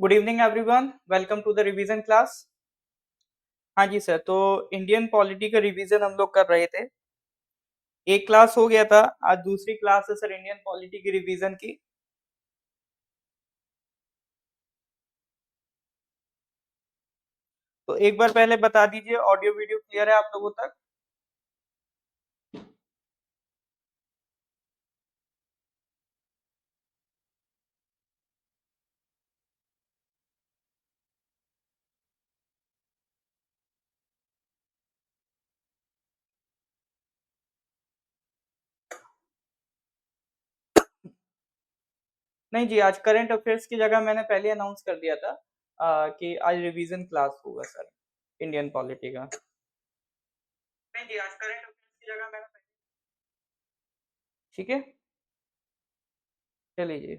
Good evening everyone, welcome to the revision class. हाँ जी sir, तो इंडियन पॉलिटी का रिवीजन हम लोग कर रहे थे। एक क्लास हो गया था, आज दूसरी क्लास है सर इंडियन पॉलिटी की रिवीजन की। तो एक बार पहले बता दीजिए, ऑडियो वीडियो क्लियर है आप लोगों तक? नहीं जी, आज करंट अफेयर्स की जगह मैंने पहले अनाउंस कर दिया था कि आज रिवीजन क्लास होगा सर इंडियन पॉलिटी का। नहीं जी, आज करंट अफेयर्स की जगह मैंने ठीक है, चलिए जी।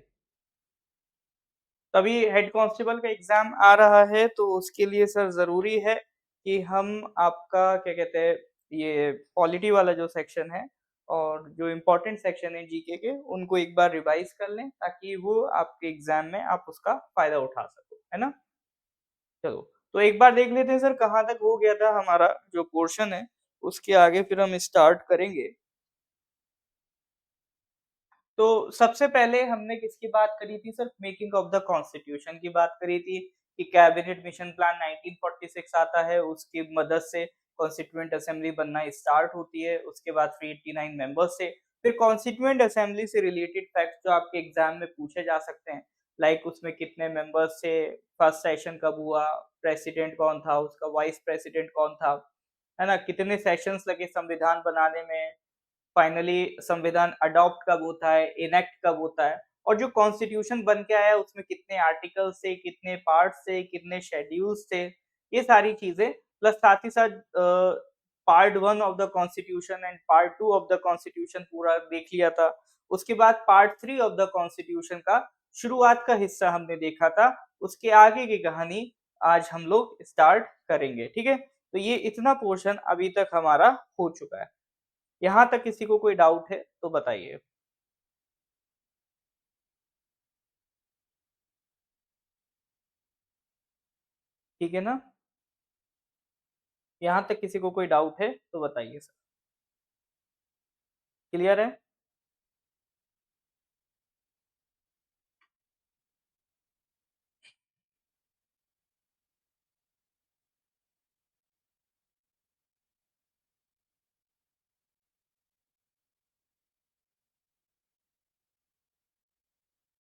तभी हेड कांस्टेबल का एग्जाम आ रहा है, तो उसके लिए सर जरूरी है कि हम आपका क्या कहते हैं, ये पॉलिटी वाला जो सेक्शन है और जो इम्पोर्टेंट सेक्शन है जीके के, उनको एक बार रिवाइज कर लें ताकि वो आपके एग्जाम में आप उसका फायदा उठा सको, है ना। चलो, तो एक बार देख लेते हैं सर कहाँ तक हो गया था हमारा जो पोर्शन है। उसके आगे फिर हम स्टार्ट करेंगे। तो सबसे पहले हमने किसकी बात करी थी sir? Making of the constitution की बात करी थी कि कैबिनेट मिशन प्लान 1946 आता है, उसकी मदद से कॉन्स्टिट्यूएंट असेंबली बनना स्टार्ट होती है। उसके बाद 389 मेंबर्स से फिर कॉन्स्टिट्यूएंट असेंबली से रिलेटेड फैक्ट्स जो आपके एग्जाम में पूछे जा सकते हैं, लाइक उसमें कितने मेंबर्स से, फर्स्ट सेशन कब हुआ, प्रेसिडेंट कौन था, उसका वाइस प्रेसिडेंट कौन था, है ना, कितने सेशंस लगे संविधान बनाने में, फाइनली संविधान अडॉप्ट कब होता है, इनेक्ट कब होता है, और जो कॉन्स्टिट्यूशन बन के आया उसमें कितने आर्टिकल से, कितने पार्ट से, कितने शेड्यूल्स थे, ये सारी चीजें। प्लस साथ ही साथ part one of the constitution and part two of the constitution पूरा देख लिया था। उसके बाद part three of the constitution का शुरुआत का हिस्सा हमने देखा था। उसके आगे की कहानी आज हम लोग स्टार्ट करेंगे, ठीक है। तो ये इतना पोर्शन अभी तक हमारा हो चुका है। यहाँ तक किसी को कोई डाउट है तो बताइए। ठीक है ना? यहाँ तक किसी को कोई डाउट है तो बताइए सर। क्लियर है?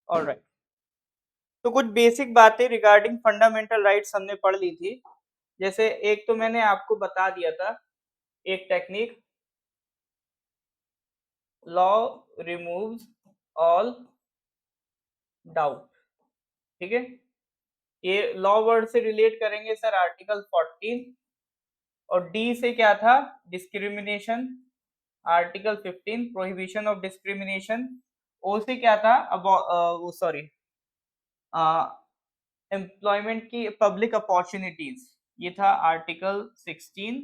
ऑलराइट। तो कुछ बेसिक बातें रिगार्डिंग फंडामेंटल राइट्स हमने पढ़ ली थी। जैसे एक तो मैंने आपको बता दिया था, एक technique, law removes all doubt. ठीक है, ये लॉ वर्ड से रिलेट करेंगे सर आर्टिकल 14, और डी से क्या था? Discrimination, article 15 prohibition of discrimination. O से क्या था? अब वो सॉरी, एम्प्लॉयमेंट की पब्लिक अपॉर्चुनिटीज, ये था आर्टिकल 16।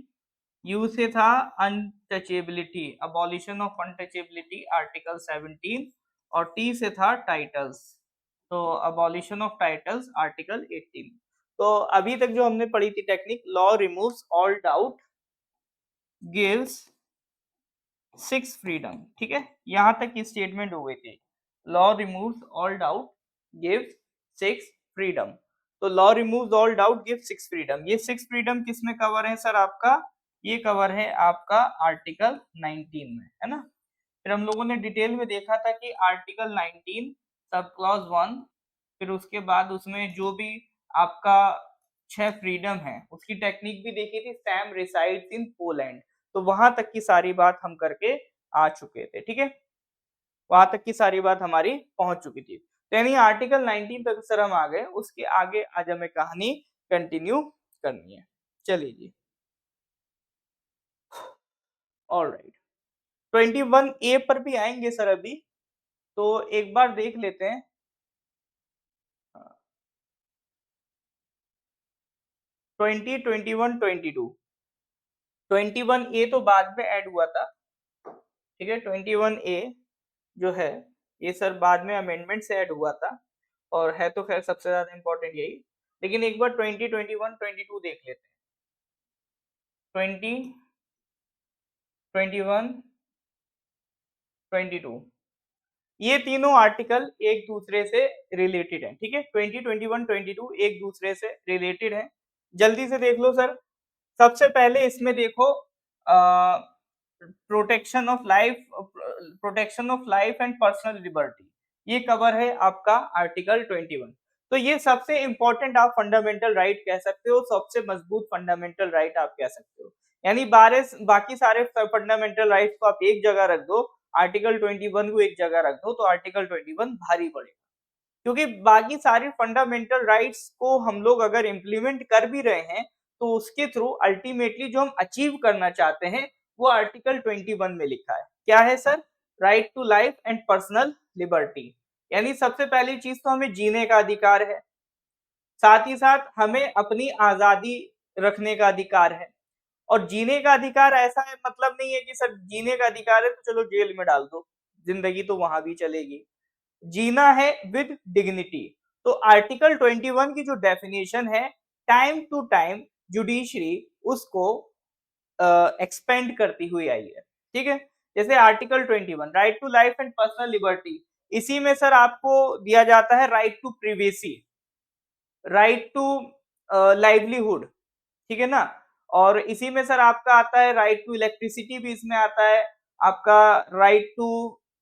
यू से था untouchability, abolition of untouchability, article 17। और टी से था टाइटल्स, तो अबॉलिशन ऑफ टाइटल्स, आर्टिकल 18। तो अभी तक जो हमने पढ़ी थी technique, law removes all doubt, gives six freedom. ठीक है, यहां तक की स्टेटमेंट हो गई थी। Law removes all doubt, gives six freedom. तो law removes all doubt, gives six freedom, ये सिक्स फ्रीडम किस में कवर है सर आपका? ये कवर है आपका आर्टिकल 19 में, है ना। फिर हम लोगों ने डिटेल में देखा था कि आर्टिकल 19 सब क्लॉज 1, फिर उसके बाद उसमें जो भी आपका छह फ्रीडम है उसकी टेक्निक भी देखी थी, सैम रिसाइड्स इन पोलैंड। तो वहां तक की सारी बात हम करके आ चुके थे, ठीक है। वहां तक की सारी बात हमारी पहुंच चुकी थी। तो यानी आर्टिकल 19 तक सर हम आ गए, उसके आगे आज हमें कहानी कंटिन्यू करनी है। चलिए जी। ऑलराइट, 21 ए पर भी आएंगे सर अभी। तो एक बार देख लेते हैं। 20, 21, 22, 21 ए तो बाद में ऐड हुआ था, ठीक है। 21 ए जो है ये सर बाद में अमेंडमेंट से ऐड हुआ था। और है तो खैर सबसे ज्यादा इंपॉर्टेंट यही, लेकिन एक बार 20, 21, 22 देख लेते हैं। 20, 21, 22, ये तीनों आर्टिकल एक दूसरे से रिलेटेड है, ठीक है। 20, 21, 22 एक दूसरे से रिलेटेड है। जल्दी से देख लो सर। सबसे पहले इसमें देखो protection of life and personal liberty, ये कवर है आपका आर्टिकल 21। तो ये सबसे इंपॉर्टेंट आप फंडामेंटल राइट कह सकते हो, सबसे मजबूत फंडामेंटल राइट आप कह सकते हो। यानी बाकी सारे फंडामेंटल राइट्स को आप एक जगह रख दो, आर्टिकल 21 को एक जगह रख दो, तो आर्टिकल 21 भारी पड़ेगा। क्योंकि बाकी सारी फंडामेंटल राइट्स को हम लोग अगर इम्प्लीमेंट कर भी रहे हैं, तो उसके थ्रू अल्टीमेटली जो हम अचीव करना चाहते हैं वो आर्टिकल 21 में लिखा है। क्या है sir? Right to life and personal liberty. यानी सबसे पहली चीज तो हमें जीने का अधिकार है, साथ ही साथ हमें अपनी आजादी रखने का अधिकार है। और जीने का अधिकार ऐसा है, मतलब नहीं है कि सर जीने का अधिकार है तो चलो जेल में डाल दो, जिंदगी तो वहां भी चलेगी। जीना है विद डिग्निटी। तो आर्टिकल 21 की जो डेफिनेशन है, टाइम टू टाइम जुडिशरी उसको एक्सपेंड करती हुई आई है, ठीक है। जैसे article 21 right to life and personal liberty, इसी में सर आपको दिया जाता है right to privacy, right to livelihood, ठीक है ना। और इसी में सर आपका आता है राइट टू इलेक्ट्रिसिटी, भी इसमें आता है आपका। राइट टू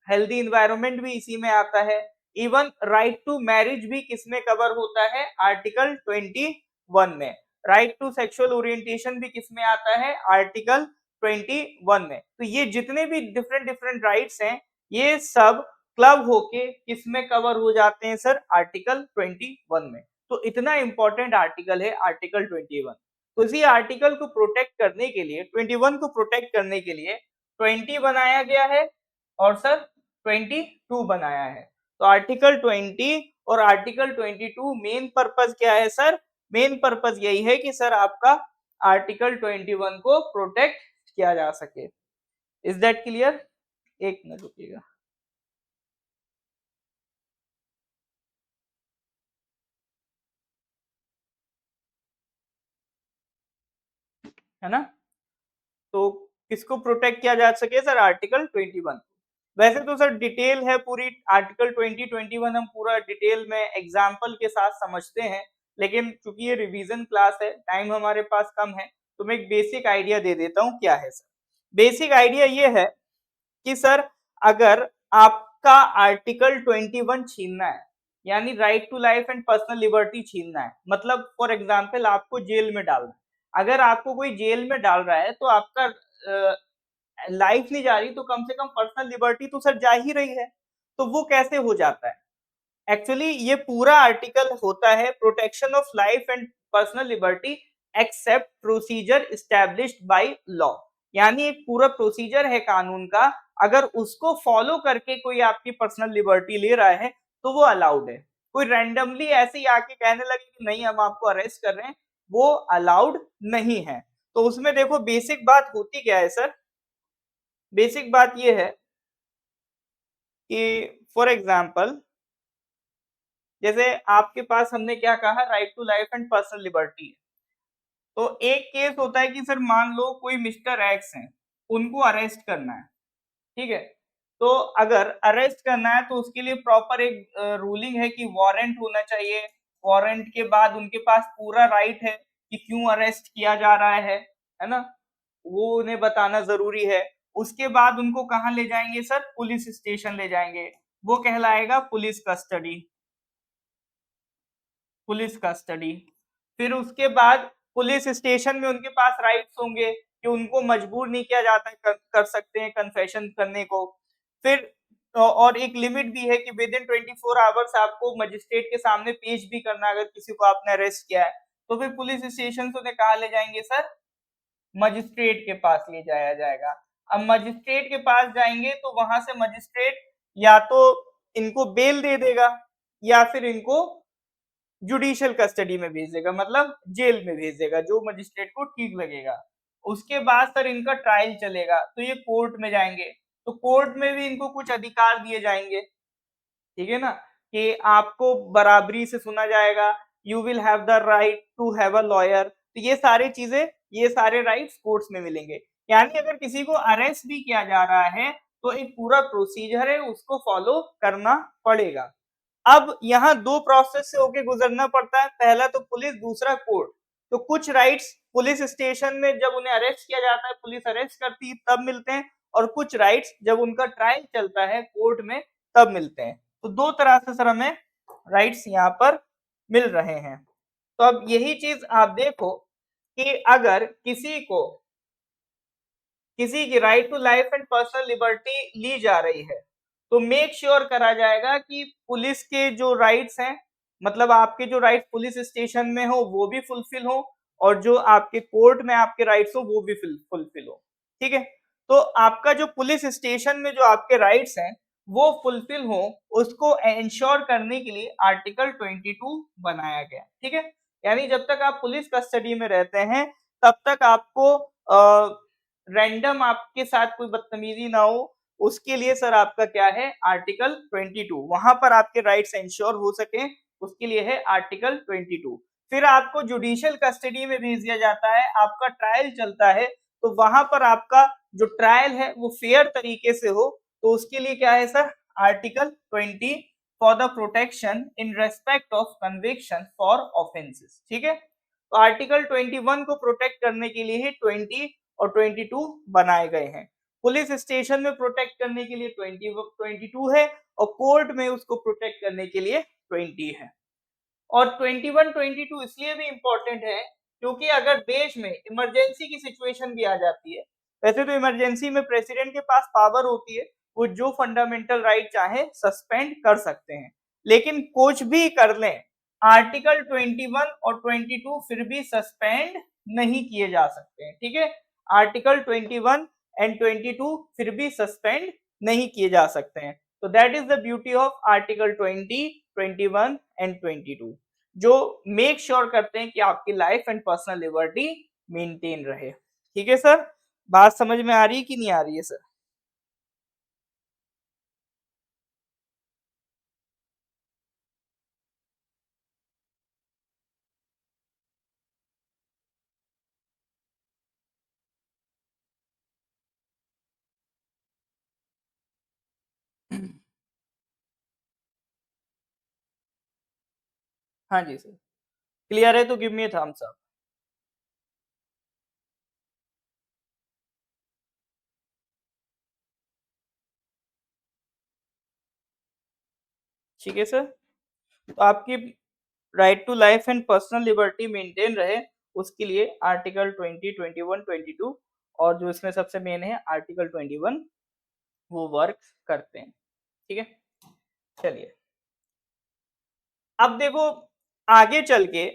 हेल्दी इन्वायरमेंट भी इसी में आता है। इवन राइट टू मैरिज भी किसमें कवर होता है? आर्टिकल 21 में। राइट टू सेक्सुअल ओरिएंटेशन भी किसमें आता है? आर्टिकल 21 में। तो ये जितने भी डिफरेंट डिफरेंट राइट्स हैं, ये सब क्लब होके किसमें कवर हो जाते हैं सर? आर्टिकल 21 में। तो इतना इंपॉर्टेंट आर्टिकल है आर्टिकल 21। तो इसी आर्टिकल को प्रोटेक्ट करने के लिए, 21 को प्रोटेक्ट करने के लिए 20 बनाया गया है और सर 22 बनाया है। तो आर्टिकल 20 और आर्टिकल 22 मेन पर्पस क्या है सर? मेन पर्पस यही है कि सर आपका आर्टिकल 21 को प्रोटेक्ट किया जा सके। Is that clear? एक मिनट रुकिएगा। है ना? तो किसको प्रोटेक्ट किया जा सके सर? आर्टिकल 21। वैसे तो सर डिटेल है पूरी आर्टिकल 20, 21 हम पूरा डिटेल में एग्जाम्पल के साथ समझते हैं, लेकिन चूंकि ये रिवीजन क्लास है, टाइम हमारे पास कम है, तो मैं एक बेसिक आइडिया दे देता हूँ। क्या है सर? बेसिक आइडिया ये है कि सर अगर आपका आर्टिकल 21 छीनना है, यानी right to life and personal liberty छीनना है, मतलब फॉर एग्जाम्पल आपको जेल में डालना है। अगर आपको कोई जेल में डाल रहा है तो आपका लाइफ नहीं जा रही, तो कम से कम पर्सनल लिबर्टी तो सर जा ही रही है। तो वो कैसे हो जाता है? एक्चुअली ये पूरा आर्टिकल होता है protection of life and personal liberty accept procedure established by law. यानी एक पूरा प्रोसीजर है कानून का, अगर उसको फॉलो करके कोई आपकी पर्सनल लिबर्टी ले रहा है तो वो अलाउड है। कोई रैंडमली ऐसे ही आके कहने लगे कि नहीं हम आपको अरेस्ट कर रहे हैं, वो अलाउड नहीं है। तो उसमें देखो बेसिक बात होती क्या है सर? बेसिक बात ये है कि फॉर एग्जाम्पल जैसे आपके पास हमने क्या कहा? Right to life and personal liberty. तो एक केस होता है कि सर मान लो कोई मिस्टर एक्स हैं, उनको अरेस्ट करना है, ठीक है। तो अगर अरेस्ट करना है तो उसके लिए प्रॉपर एक रूलिंग है कि वारंट होना चाहिए। वारंट के बाद उनके पास पूरा राइट है कि क्यों अरेस्ट किया जा रहा है ना? वो उन्हें बताना जरूरी है। उसके बाद उनको कहाँ ले जाएंगे सर? पुलिस स्टेशन ले जाएंगे। वो कहलाएगा पुलिस कस्टडी। Police custody. फिर उसके बाद पुलिस स्टेशन में उनके पास राइट्स होंगे कि उनको मजबूर नहीं किया जाता, कर सकते हैं कन्फेशन करने को। फिर और एक लिमिट भी है कि विद इन 24 आवर्स आपको मजिस्ट्रेट के सामने पेश भी करना, अगर किसी को आपने अरेस्ट किया है। तो फिर पुलिस स्टेशन से उन्हें कहा ले जाएंगे सर? मजिस्ट्रेट के पास ले जाया जाएगा। अब मजिस्ट्रेट के पास जाएंगे तो वहां से मजिस्ट्रेट या तो इनको बेल दे देगा या फिर इनको जुडिशियल कस्टडी में भेज देगा, मतलब जेल में भेज देगा, जो मजिस्ट्रेट को ठीक लगेगा। उसके बाद सर इनका ट्रायल चलेगा, तो ये कोर्ट में जाएंगे। तो कोर्ट में भी इनको कुछ अधिकार दिए जाएंगे, ठीक है ना। कि आपको बराबरी से सुना जाएगा, you will have the right to have a lawyer, तो ये सारी चीजें, ये सारे राइट्स कोर्ट्स में मिलेंगे। यानी अगर किसी को अरेस्ट भी किया जा रहा है तो एक पूरा प्रोसीजर है, उसको फॉलो करना पड़ेगा। अब यहाँ दो प्रोसेस से होके गुजरना पड़ता है, पहला तो पुलिस, दूसरा कोर्ट। तो कुछ राइट्स पुलिस स्टेशन में जब उन्हें अरेस्ट किया जाता है, पुलिस अरेस्ट करती है, तब मिलते हैं, और कुछ राइट्स जब उनका ट्रायल चलता है कोर्ट में तब मिलते हैं। तो दो तरह से सर हमें राइट्स यहाँ पर मिल रहे हैं। तो अब यही चीज आप देखो कि अगर किसी की right to life and personal liberty ली जा रही है तो मेक श्योर करा जाएगा कि पुलिस के जो राइट्स हैं, मतलब आपके जो राइट पुलिस स्टेशन में हो वो भी फुलफिल हो, और जो आपके कोर्ट में आपके राइट्स हो वो भी फुलफिल हो। ठीक है, तो आपका जो पुलिस स्टेशन में जो आपके राइट्स हैं वो फुलफिल हो, उसको इंश्योर करने के लिए आर्टिकल 22 बनाया गया। ठीक है, यानी जब तक आप पुलिस कस्टडी में रहते हैं तब तक आपको रैंडम आपके साथ कोई बदतमीजी ना हो, उसके लिए सर आपका क्या है, आर्टिकल 22, वहां पर आपके राइट्स इंश्योर हो सके उसके लिए है आर्टिकल 22। फिर आपको जुडिशियल कस्टडी में भेज दिया जाता है, आपका ट्रायल चलता है, तो वहां पर आपका जो ट्रायल है वो फेयर तरीके से हो, तो उसके लिए क्या है sir, article 20 for the protection in respect of conviction for offences. ठीक है, तो आर्टिकल 21 को प्रोटेक्ट करने के लिए ही 20 और 22 बनाए गए हैं। पुलिस स्टेशन में प्रोटेक्ट करने के लिए 22 है, और कोर्ट में उसको प्रोटेक्ट करने के लिए 20 है। और 21 22 इसलिए भी इंपॉर्टेंट है क्योंकि अगर देश में इमरजेंसी की सिचुएशन भी आ जाती है, वैसे तो इमरजेंसी में प्रेसिडेंट के पास पावर होती है, वो जो फंडामेंटल राइट चाहे सस्पेंड कर सकते हैं, लेकिन कुछ भी कर लें आर्टिकल 21 और 22 फिर भी सस्पेंड नहीं किए जा सकते हैं। ठीक है, आर्टिकल 21 एंड 22 फिर भी सस्पेंड नहीं किए जा सकते हैं। तो that is the beauty of article 20, 21 and 22, जो मेक श्योर करते हैं कि आपकी life and personal liberty maintain रहे। ठीक है सर, बात समझ में आ रही है कि नहीं आ रही है सर? हाँ जी सर, क्लियर है तो give me a thumbs up. ठीक है सर, तो आपकी right to life and personal liberty maintain रहे उसके लिए आर्टिकल 20, 21, 22 और जो इसमें सबसे मेन है आर्टिकल 21 वो वर्क करते हैं। ठीक है, चलिए अब देखो आगे चल के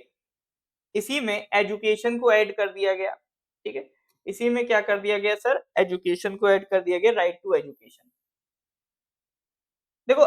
इसी में एजुकेशन को ऐड कर दिया गया। ठीक है, इसी में क्या कर दिया गया सर, एजुकेशन को ऐड कर दिया गया, राइट टू एजुकेशन। देखो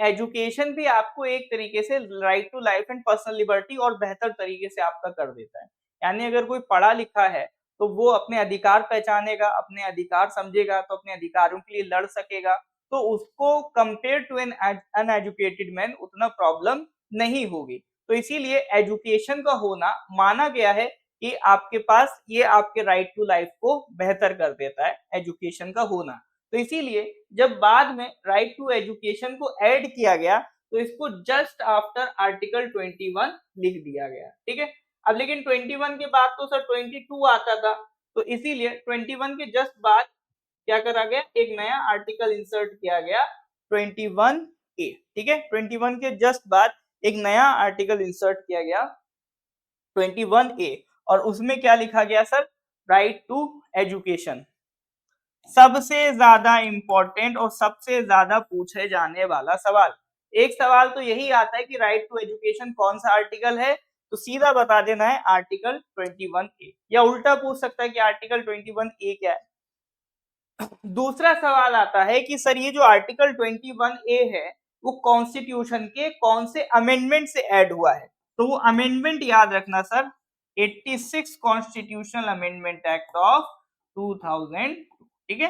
एजुकेशन भी आपको एक तरीके से right to life and personal liberty और बेहतर तरीके से आपका कर देता है। यानी अगर कोई पढ़ा लिखा है तो वो अपने अधिकार पहचानेगा, अपने अधिकार समझेगा, तो अपने अधिकारों के लिए लड़ सकेगा, तो उसको compare to an uneducated man उतना प्रॉब्लम नहीं होगी। तो इसीलिए एजुकेशन का होना माना गया है कि आपके पास ये आपके राइट टू लाइफ को बेहतर कर देता है, एजुकेशन का होना। तो इसीलिए जब बाद में राइट टू एजुकेशन को ऐड किया गया तो इसको जस्ट आफ्टर आर्टिकल 21 लिख दिया गया। ठीक है, अब लेकिन 21 के बाद तो सर 22 आता था, तो इसीलिए 21 के जस्ट बाद क्या करा गया, एक नया आर्टिकल इंसर्ट किया गया 21A। ठीक है, 21 के जस्ट बाद एक नया आर्टिकल इंसर्ट किया गया 21A, और उसमें क्या लिखा गया सर, राइट टू एजुकेशन। सबसे ज्यादा इंपॉर्टेंट और सबसे ज्यादा पूछे जाने वाला सवाल, एक सवाल तो यही आता है कि राइट टू एजुकेशन कौन सा आर्टिकल है, तो सीधा बता देना है आर्टिकल 21A, या उल्टा पूछ सकता है कि आर्टिकल 21A क्या है। दूसरा सवाल आता है कि सर ये जो आर्टिकल 21A है वो कॉन्स्टिट्यूशन के कौन से अमेंडमेंट से ऐड हुआ है, तो वो अमेंडमेंट याद रखना sir, 86 constitutional amendment act of 2000। ठीक है,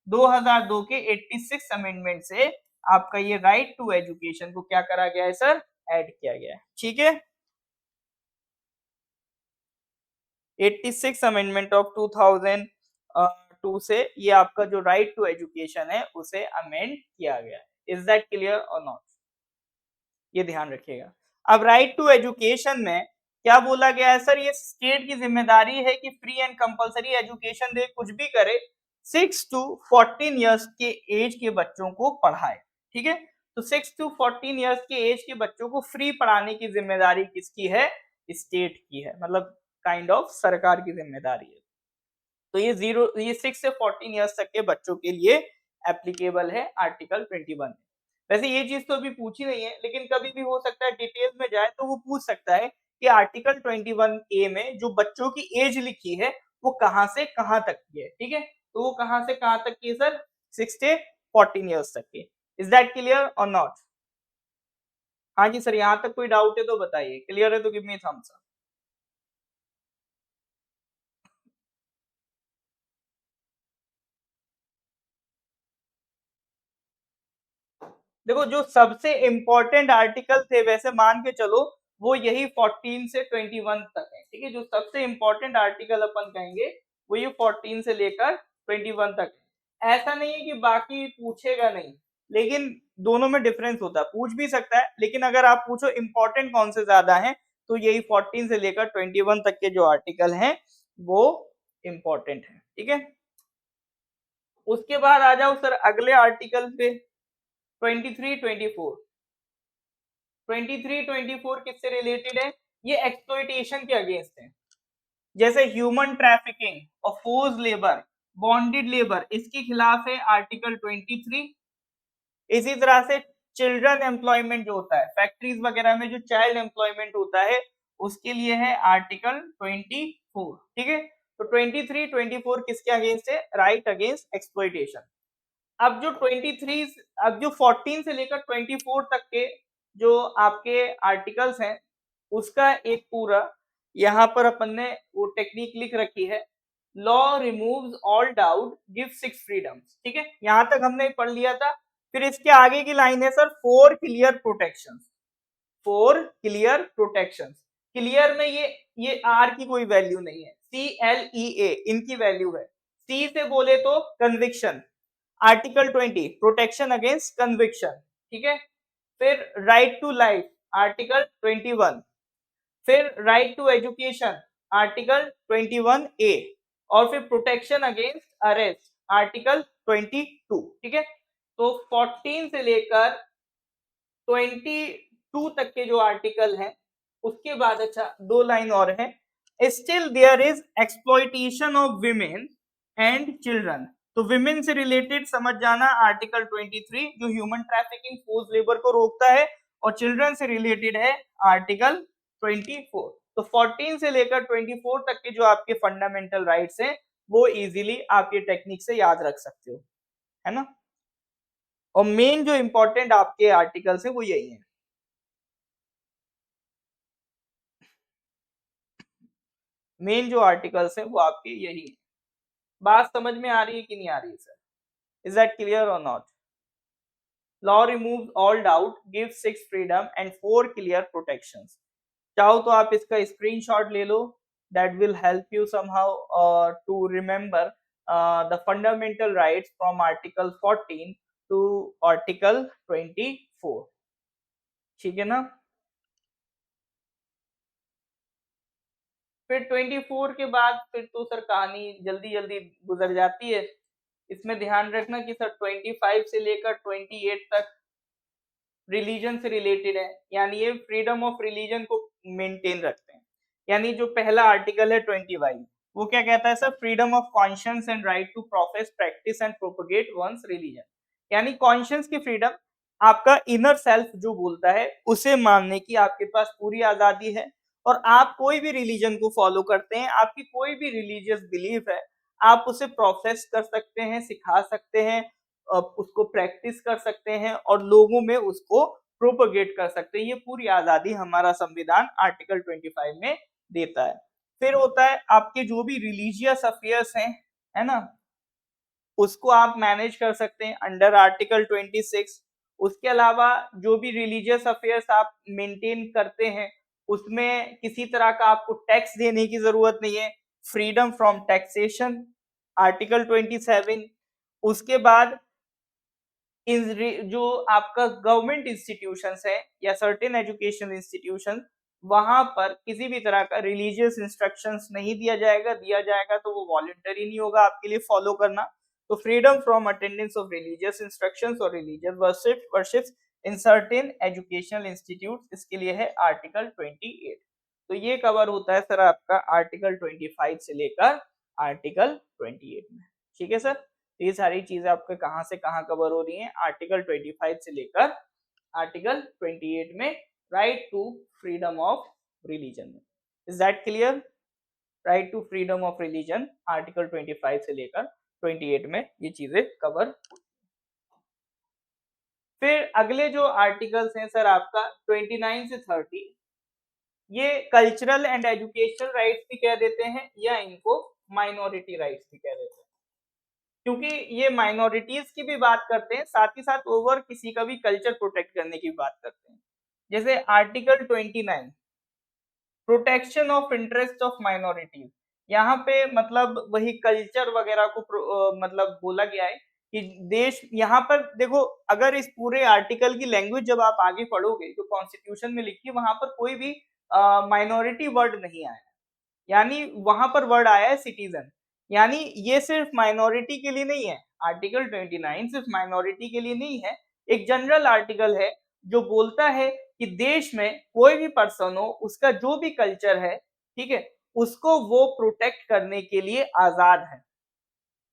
2002 के 86 अमेंडमेंट से आपका ये राइट टू एजुकेशन को क्या करा गया है सर, ऐड किया गया है। ठीक है, 86 अमेंडमेंट ऑफ 2002 से ये आपका जो राइट टू एजुकेशन है उसे अमेंड किया गया है। इज दैट क्लियर और नॉट, ये ध्यान रखिएगा। अब राइट टू एजुकेशन में क्या बोला गया है सर, ये स्टेट की जिम्मेदारी है कि फ्री एंड कंपलसरी एजुकेशन दे, कुछ भी करे, 6 to 14 इयर्स के एज के बच्चों को पढ़ाए। ठीक है, तो 6 to 14 इयर्स के एज के बच्चों को फ्री पढ़ाने की जिम्मेदारी किसकी है, स्टेट की है, मतलब काइंड ऑफ सरकार की जिम्मेदारी है। तो ये 6 से 14 इयर्स तक के बच्चों के लिए एप्लीकेबल है आर्टिकल 21। वैसे ये चीज तो अभी पूछी नहीं है, लेकिन कभी भी हो सकता है डिटेल में जाए तो वो पूछ सकता है कि आर्टिकल 21A में जो बच्चों की एज लिखी है वो कहां से कहां तक की है। ठीक है, तो वो कहां से कहां तक की है सर, 6 से 14 इयर्स तक की। इज दैट क्लियर और नॉट? हाँ जी सर, यहाँ तक कोई डाउट है तो बताइए, क्लियर है तो गिव मी थम्स अप। देखो जो सबसे इंपॉर्टेंट आर्टिकल थे वैसे मान के चलो वो यही 14 से 21 तक है। ठीक है, जो सबसे इंपॉर्टेंट आर्टिकल अपन कहेंगे वो ये 14 से लेकर 21 तक है। ऐसा नहीं है कि बाकी पूछेगा नहीं, लेकिन दोनों में डिफरेंस होता है, पूछ भी सकता है, लेकिन अगर आप पूछो इंपॉर्टेंट कौन से ज्यादा है तो यही 14 से लेकर 21 तक के जो आर्टिकल हैं वो इंपॉर्टेंट है। ठीक है, उसके बाद आ जाओ सर अगले आर्टिकल पे, 23-24। 23-24 किससे रिलेटेड है, ये एक्सप्लॉइटेशन के अगेंस्ट है, जैसे ह्यूमन ट्रैफिकिंग और फोर्स लेबर, बॉन्डेड लेबर, इसके खिलाफ है आर्टिकल 23। इसी तरह से चिल्ड्रन एम्प्लॉयमेंट जो होता है फैक्ट्रीज वगैरह में जो चाइल्ड एम्प्लॉयमेंट होता है उसके लिए है आर्टिकल 24। ठीक है, तो 23-24 किसके अगेंस्ट है, राइट अगेंस्ट एक्सप्लॉइटेशन। अब जो 23, अब जो 14 से लेकर 24 तक के जो आपके आर्टिकल्स हैं उसका एक पूरा यहाँ पर अपन ने वो टेक्निक लिख रखी है, law removes all doubt give 6 freedoms. ठीक है, यहां तक हमने पढ़ लिया था। फिर इसके आगे की लाइन है sir, for clear protection, for clear protection. Clear में ये आर की कोई वैल्यू नहीं है, CLEA इनकी वैल्यू है। सी से बोले तो conviction, article 20 protection against conviction. ठीक है, फिर राइट टू लाइफ आर्टिकल 21, फिर right to education article 21A, और फिर प्रोटेक्शन अगेंस्ट अरेस्ट आर्टिकल 22। ठीक है, तो 14 से लेकर 22 तक के जो आर्टिकल हैं उसके बाद अच्छा दो लाइन और है, still there is exploitation of women and children. तो विमेन से रिलेटेड समझ जाना आर्टिकल 23 जो ह्यूमन ट्रैफिकिंग फोर्स लेबर को रोकता है, और चिल्ड्रन से रिलेटेड है आर्टिकल 24। तो 14 से लेकर 24 तक के जो आपके फंडामेंटल राइट्स हैं वो इजीली आपके टेक्निक से याद रख सकते हो, है ना। और मेन जो इंपॉर्टेंट आपके आर्टिकल्स है वो यही है, मेन जो आर्टिकल्स है वो आपके यही है। बात समझ में आ रही है कि नहीं आ रही है सर, इज दैट क्लियर और not? Law removes all doubt, gives 6 freedom and 4 clear protections. चाहो तो आप इसका स्क्रीनशॉट ले लो, that will help you somehow to remember the fundamental rights from article 14 to article 24। ठीक है ना। फिर 24 के बाद फिर तो सर कहानी जल्दी जल्दी गुजर जाती है। इसमें ध्यान रखना कि सर 25 से लेकर 28 तक रिलीजन से रिलेटेड है, यानी ये फ्रीडम ऑफ रिलीजन को मेंटेन रखते हैं। यानी जो पहला आर्टिकल है 25 वो क्या कहता है sir, freedom of conscience and right to profess practice and propagate one's religion. यानी कॉन्शियंस की फ्रीडम, आपका इनर सेल्फ जो बोलता है उसे मानने की आपके पास पूरी आजादी है, और आप कोई भी रिलीजन को फॉलो करते हैं, आपकी कोई भी रिलीजियस बिलीफ है, आप उसे प्रोफेस कर सकते हैं, सिखा सकते हैं, उसको प्रैक्टिस कर सकते हैं और लोगों में उसको प्रोपगेट कर सकते हैं। ये पूरी आजादी हमारा संविधान आर्टिकल 25 में देता है। फिर होता है आपके जो भी रिलीजियस अफेयर्स हैं, है ना, उसको आप मैनेज कर सकते हैं अंडर आर्टिकल 26। उसके अलावा जो भी रिलीजियस अफेयर्स आप मेंटेन करते हैं उसमें किसी तरह का आपको टैक्स देने की जरूरत नहीं है, फ्रीडम फ्रॉम टैक्सेशन, आर्टिकल 27। उसके बाद जो आपका गवर्नमेंट इंस्टीट्यूशंस है या सर्टेन एजुकेशन इंस्टीट्यूशन, वहां पर किसी भी तरह का रिलीजियस इंस्ट्रक्शंस नहीं दिया जाएगा, दिया जाएगा तो वो वॉलंटरी नहीं होगा आपके लिए फॉलो करना। तो freedom from attendance of religious instructions और religious worships in certain educational institute, इसके लिए है आर्टिकल 28। तो ये कवर होता है सर आपका आर्टिकल 25 से लेकर आर्टिकल 28 में। ठीक है सर, ये सारी चीजें आपके कहां से कहां कवर हो रही हैं, आर्टिकल 25 से लेकर आर्टिकल 28 में, right to freedom of religion में। Is that clear? Right to freedom of religion article 25 से लेकर 28 में ये चीजें कवर। फिर अगले जो आर्टिकल्स हैं सर आपका 29 से 30, ये कल्चरल एंड एजुकेशनल राइट्स भी कह देते हैं या इनको माइनॉरिटी राइट्स भी कह देते हैं, क्योंकि ये माइनॉरिटीज की भी बात करते हैं, साथ ही साथ ओवर किसी का भी कल्चर प्रोटेक्ट करने की बात करते हैं। जैसे article 29 protection of interest of minorities, यहाँ पे मतलब वही कल्चर वगैरह को मतलब बोला गया है कि देश, यहाँ पर देखो अगर इस पूरे आर्टिकल की लैंग्वेज जब आप आगे पढ़ोगे जो कॉन्स्टिट्यूशन में लिखी है वहां पर कोई भी माइनॉरिटी वर्ड नहीं आया, यानी वहां पर वर्ड आया है सिटीजन, यानी ये सिर्फ माइनॉरिटी के लिए नहीं है। आर्टिकल 29 सिर्फ माइनॉरिटी के लिए नहीं है, एक जनरल आर्टिकल है जो बोलता है कि देश में कोई भी पर्सन हो, उसका जो भी कल्चर है, ठीक है, उसको वो प्रोटेक्ट करने के लिए आजाद है,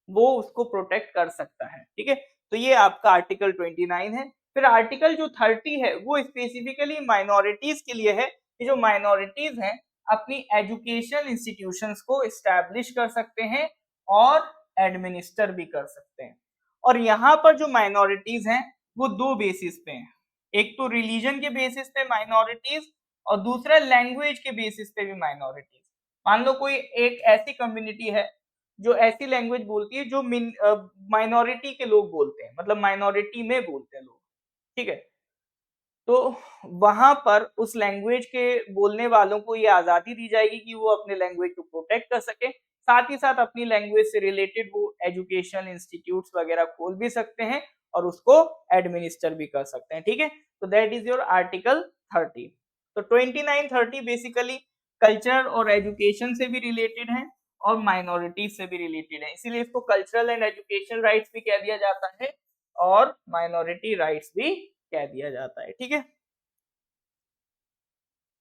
वो उसको प्रोटेक्ट कर सकता है। ठीक है, तो ये आपका आर्टिकल 29 है। फिर आर्टिकल जो 30 है वो स्पेसिफिकली माइनॉरिटीज के लिए है कि जो माइनॉरिटीज हैं अपनी एजुकेशनल इंस्टीट्यूशंस को एस्टैब्लिश कर सकते हैं और एडमिनिस्टर भी कर सकते हैं। और यहाँ पर जो माइनॉरिटीज हैं वो दो बेसिस पे हैं, एक तो रिलीजन के बेसिस पे माइनॉरिटीज और दूसरा लैंग्वेज के बेसिस पे भी माइनॉरिटीज। मान लो कोई एक ऐसी कम्युनिटी है जो ऐसी लैंग्वेज बोलती है जो माइनॉरिटी के लोग बोलते हैं, मतलब माइनॉरिटी में बोलते हैं लोग, ठीक है, तो वहां पर उस लैंग्वेज के बोलने वालों को ये आजादी दी जाएगी कि वो अपने लैंग्वेज को प्रोटेक्ट कर सके, साथ ही साथ अपनी लैंग्वेज से रिलेटेड वो एजुकेशनल इंस्टीट्यूट्स वगैरह खोल भी सकते हैं और उसको एडमिनिस्टर भी कर सकते हैं। ठीक है, तो दैट इज योर आर्टिकल 30। तो 29 30 बेसिकली कल्चर और एजुकेशन से भी रिलेटेड है और माइनॉरिटीज से भी रिलेटेड है, इसीलिए इसको कल्चरल एंड एजुकेशनल राइट्स भी कह दिया जाता है और माइनॉरिटी राइट्स भी कह दिया जाता है। ठीक है,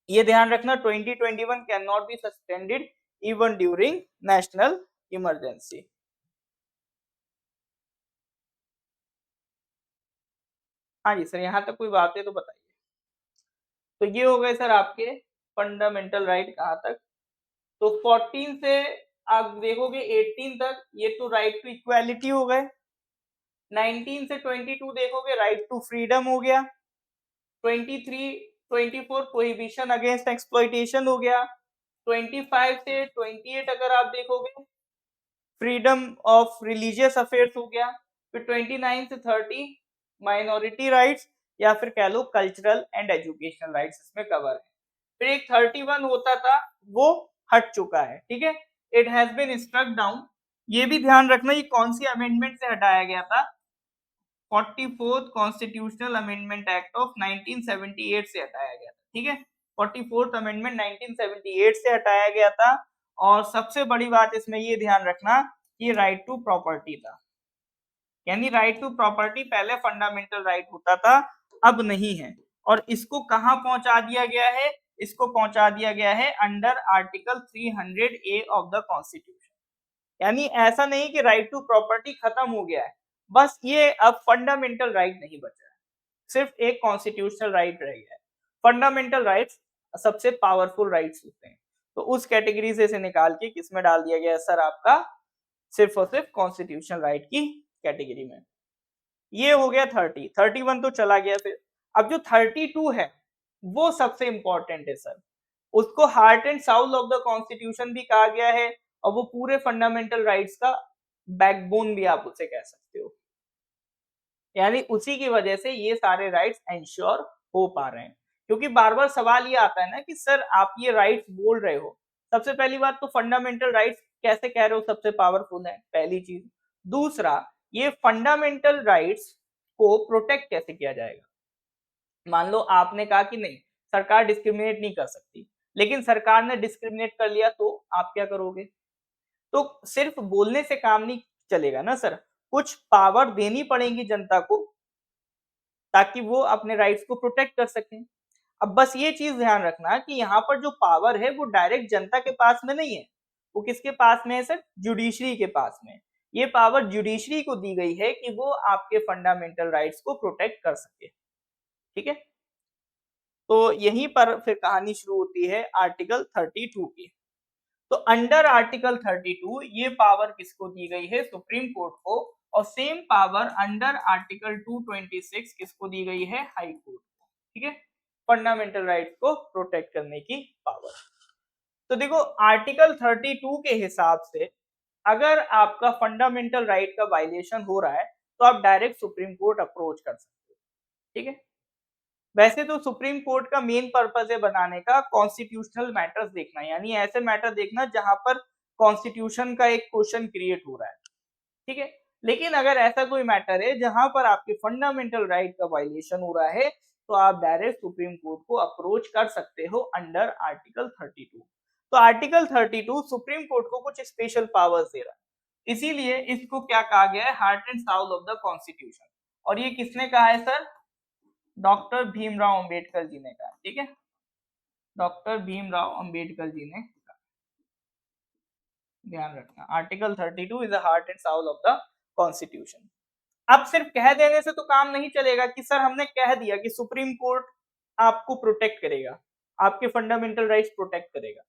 ये ध्यान रखना 2021 can not be suspended even during national emergency. हाँ जी सर, यहाँ तक कोई बात है तो बताइए। तो ये हो गए सर आपके फंडामेंटल राइट कहाँ तक, तो 14 से आप देखोगे 18 तक ये तो राइट टू इक्वालिटी हो गए, 19 से 22 देखोगे राइट टू फ्रीडम हो गया, 23 24 प्रोहिबिशन अगेंस्ट एक्सप्लॉइटेशन हो गया, 25 से 28 अगर आप देखोगे फ्रीडम ऑफ रिलीजियस अफेयर्स हो गया, फिर 29 से 30 माइनॉरिटी राइट्स या फिर कह लो कल्चरल एंड एजुकेशनल राइट्स इसमें कवर है। फिर एक 31 होता था वो हट चुका है। ठीक है, it has been struck down, ये भी ध्यान रखना ये कौन सी अमेंडमेंट से हटाया गया था, 44th constitutional amendment act of 1978 से हटाया गया था। ठीक है, 44th अमेंडमेंट 1978 से हटाया गया था। और सबसे बड़ी बात इसमें ये ध्यान रखना कि राइट टू प्रॉपर्टी था, यानी राइट टू प्रॉपर्टी पहले फंडामेंटल राइट होता था, अब नहीं है। और इसको कहां पहुंचा दिया गया है, इसको पहुंचा दिया गया है under article 300A of the constitution, यानी ऐसा नहीं कि राइट टू प्रॉपर्टी खत्म हो गया है, बस ये अब फंडामेंटल राइट नहीं बचा है, सिर्फ एक कॉन्स्टिट्यूशनल राइट रह गया है। फंडामेंटल राइट्स सबसे पावरफुल राइट्स होते हैं, तो उस कैटेगरी से इसे निकाल के किस में डाल दिया गया है सर आपका, सिर्फ और सिर्फ कॉन्स्टिट्यूशनल राइट की कैटेगरी में। ये हो गया 30, 31 तो चला गया। फिर अब जो 32 है वो सबसे इंपॉर्टेंट है सर, उसको heart and Saul of the constitution भी कहा गया है और वो पूरे फंडामेंटल राइट्स का बैकबोन भी आप उसे कह सकते हो। यानी उसी की वजह से ये सारे राइट्स एंश्योर हो पा रहे हैं। क्योंकि बार बार सवाल ये आता है ना कि सर आप ये राइट्स बोल रहे हो, सबसे पहली बात तो फंडामेंटल राइट्स कैसे कह रहे हो सबसे पावरफुल है, पहली चीज। दूसरा, ये फंडामेंटल राइट्स को प्रोटेक्ट कैसे किया जाएगा। मान लो आपने कहा कि नहीं, सरकार डिस्क्रिमिनेट नहीं कर सकती, लेकिन सरकार ने डिस्क्रिमिनेट कर लिया तो आप क्या करोगे। तो सिर्फ बोलने से काम नहीं चलेगा ना सर, कुछ पावर देनी पड़ेगी जनता को ताकि वो अपने राइट्स को प्रोटेक्ट कर सकें। अब बस ये चीज ध्यान रखना कि यहाँ पर जो पावर है वो डायरेक्ट जनता के पास में नहीं है, वो किसके पास में है सर, जुडिशरी के पास में। ये पावर जुडिशरी को दी गई है कि वो आपके फंडामेंटल राइट्स को प्रोटेक्ट कर सके। ठीक है, तो यहीं पर फिर कहानी शुरू होती है आर्टिकल 32 की। तो अंडर आर्टिकल 32 ये पावर किसको दी गई है, सुप्रीम कोर्ट को। और सेम पावर अंडर आर्टिकल 226 किसको दी गई है, हाई कोर्ट को। ठीक है, फंडामेंटल राइट्स को प्रोटेक्ट करने की पावर। तो देखो आर्टिकल 32 के हिसाब से अगर आपका फंडामेंटल राइट का वायलेशन हो रहा है तो आप डायरेक्ट सुप्रीम कोर्ट अप्रोच कर सकते हो। ठीक है, वैसे तो सुप्रीम कोर्ट का मेन पर्पस है बनाने का कॉन्स्टिट्यूशनल मैटर्स देखना, यानी ऐसे मैटर देखना जहां पर कॉन्स्टिट्यूशन का एक क्वेश्चन क्रिएट हो रहा है। ठीक है, लेकिन अगर ऐसा कोई मैटर है जहां पर आपके फंडामेंटल राइट का वायलेशन हो रहा है तो आप डायरेक्ट सुप्रीम कोर्ट को अप्रोच कर सकते हो अंडर आर्टिकल 32। तो आर्टिकल 32 सुप्रीम कोर्ट को कुछ स्पेशल पावर्स दे रहा है, इसीलिए इसको क्या कहा गया है, heart and Saul of the constitution. और ये किसने कहा है सर, डॉक्टर भीमराव अंबेडकर जी ने कहा। ठीक है, डॉक्टर भीमराव अंबेडकर जी ने, ध्यान रखना article 32 is the heart and Saul of the constitution. अब सिर्फ कह देने से तो काम नहीं चलेगा कि सर हमने कह दिया कि सुप्रीम कोर्ट आपको प्रोटेक्ट करेगा, आपके फंडामेंटल राइट्स प्रोटेक्ट करेगा।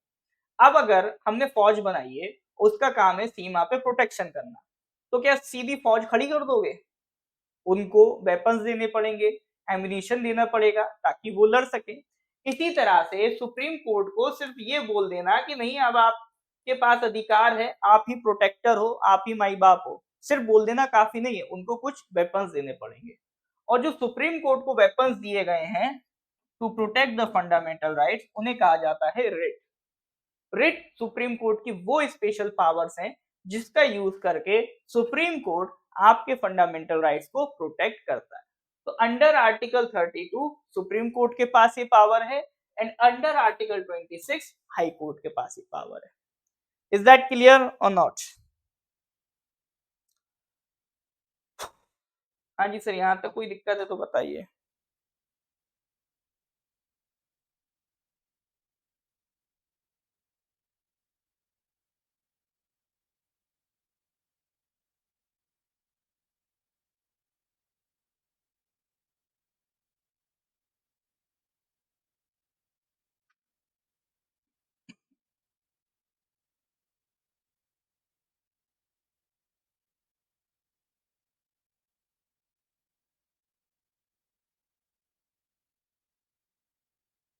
अब अगर हमने फौज बनाई है, उसका काम है सीमा पे प्रोटेक्शन करना, तो क्या सीधी फौज खड़ी कर दोगे, उनको वेपन्स देने पड़ेंगे, एम्यूनिशन देना पड़ेगा ताकि वो लड़ सके। इसी तरह से सुप्रीम कोर्ट को सिर्फ ये बोल देना कि नहीं अब आपके पास अधिकार है, आप ही प्रोटेक्टर हो, आप ही माई बाप हो, सिर्फ बोल देना काफी नहीं है, उनको कुछ वेपन्स देने पड़ेंगे। और जो सुप्रीम कोर्ट को वेपन्स दिए गए हैं to protect the fundamental rights, उन्हें कहा जाता है रिट। रिट सुप्रीम कोर्ट की वो स्पेशल पावर्स हैं जिसका यूज करके सुप्रीम कोर्ट आपके फंडामेंटल राइट्स को प्रोटेक्ट करता है। तो अंडर आर्टिकल 32 सुप्रीम कोर्ट के पास ये पावर है and under article 26 high court के पास ये पावर है। इज दैट क्लियर और नॉट। हाँ जी सर, यहां तक कोई दिक्कत है तो बताइए।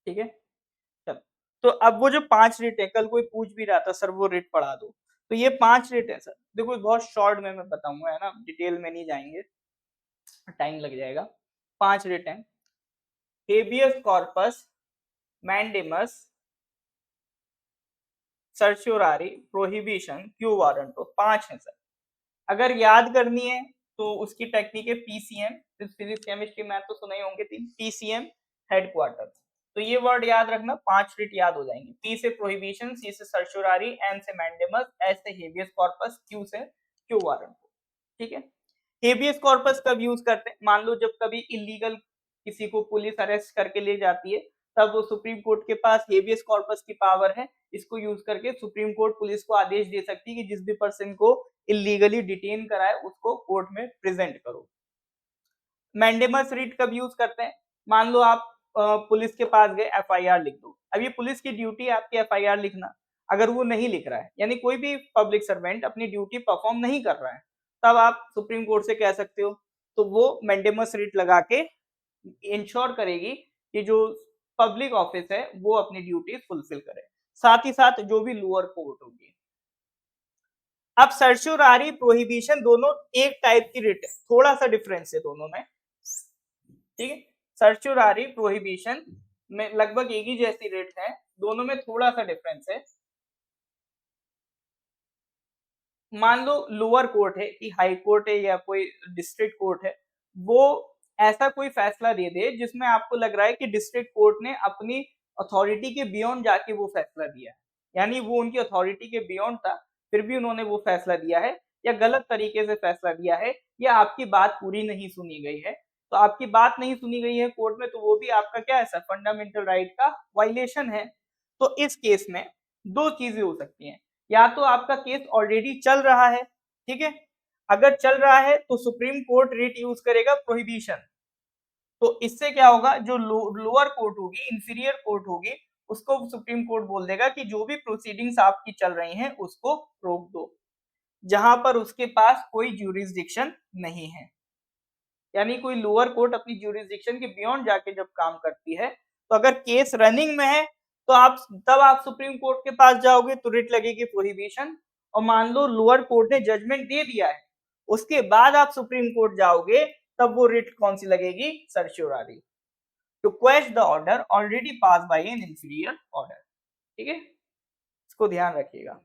ठीक है, चलो। तो अब वो जो 5 रिट है, कल कोई पूछ भी रहा था सर वो रिट पढ़ा दो, तो ये 5 रिट है सर। देखो बहुत शॉर्ट में मैं बताऊंगा, है ना, डिटेल में नहीं जाएंगे, टाइम लग जाएगा। 5 रिट है, habeas corpus, mandamus, certiorari, prohibition, quo warranto, 5 है सर। अगर याद करनी है तो उसकी टेक्निक है पीसीएम, फिजिक्स केमिस्ट्री मैथ तो सुने ही होंगे, तीन पीसीएम हेडक्वार्टर। तो ये वर्ड याद रखना, 5 रिट याद हो जाएंगे। पी से प्रोहिबिशन, सी से सर्च्योरारी, एम से मैंडेमस, एस से हेबियस कॉर्पस, क्यू से क्यू वारंटो। ठीक है, हेबियस कॉर्पस कब यूज करते हैं, मान लो जब कभी इलीगल किसी को पुलिस अरेस्ट करके ले जाती है, तब वो सुप्रीम कोर्ट के पास हेबियस कॉर्पस की पावर है। इसको यूज करके सुप्रीम कोर्ट पुलिस को आदेश दे सकती है कि जिस भी पर्सन को इलीगली डिटेन कराए उसको कोर्ट में प्रेजेंट करो। मैंडेमस रिट कब यूज करते हैं, मान लो आप पुलिस के पास गए, एफआईआर लिख दो। अब ये पुलिस की ड्यूटी है आपकी एफआईआर लिखना, अगर वो नहीं लिख रहा है, यानी कोई भी पब्लिक सर्वेंट अपनी ड्यूटी परफॉर्म नहीं कर रहा है, तब आप सुप्रीम कोर्ट से कह सकते हो। तो वो मैंडेमस रिट लगा के इंश्योर करेगी कि जो पब्लिक ऑफिस है वो अपनी ड्यूटी फुलफिल करे, साथ ही साथ जो भी लोअर कोर्ट होगी। अब सर्चुरारी प्रोहिबिशन दोनों एक टाइप की रिट है, थोड़ा सा डिफरेंस है दोनों में, ठीक है। सर्चुरारी प्रोहिबिशन में लगभग एक ही जैसी रिट है, दोनों में थोड़ा सा डिफरेंस है। मान लो लोअर कोर्ट है कि हाई कोर्ट है या कोई डिस्ट्रिक्ट कोर्ट है, वो ऐसा कोई फैसला दे दे जिसमें आपको लग रहा है कि डिस्ट्रिक्ट कोर्ट ने अपनी अथॉरिटी के बियॉन्ड जाके वो फैसला दिया है, यानी वो उनकी अथॉरिटी के बियॉन्ड था, फिर भी उन्होंने वो फैसला दिया है, या गलत तरीके से फैसला दिया है, या आपकी बात पूरी नहीं सुनी गई है, तो आपकी बात नहीं सुनी गई है कोर्ट में, तो वो भी आपका क्या है सर, फंडामेंटल राइट का वायलेशन है। तो इस केस में दो चीजें हो सकती हैं, या तो आपका केस ऑलरेडी चल रहा है, ठीक है, अगर चल रहा है तो सुप्रीम कोर्ट रिट यूज करेगा प्रोहिबिशन, तो इससे क्या होगा, जो लोअर कोर्ट होगी, इंफीरियर कोर्ट होगी, उसको सुप्रीम कोर्ट बोल देगा कि जो भी प्रोसीडिंग्स आपकी चल रही हैं उसको रोक दो, जहां पर उसके पास कोई ज्यूरिसडिक्शन नहीं है। यानी कोई लोअर कोर्ट अपनी ज्यूरिसडिक्शन के बियॉन्ड जाके जब काम करती है, तो अगर केस रनिंग में है तो आप सुप्रीम कोर्ट के पास जाओगे तो रिट लगेगी प्रोहिबिशन, और मान लो लोअर कोर्ट ने जजमेंट दे दिया है, उसके बाद आप सुप्रीम कोर्ट जाओगे, तब वो रिट कौन सी लगेगी, certiorari, to quash the order already pass by an inferior order, ठीक है, इसको ध्यान रखिएगा।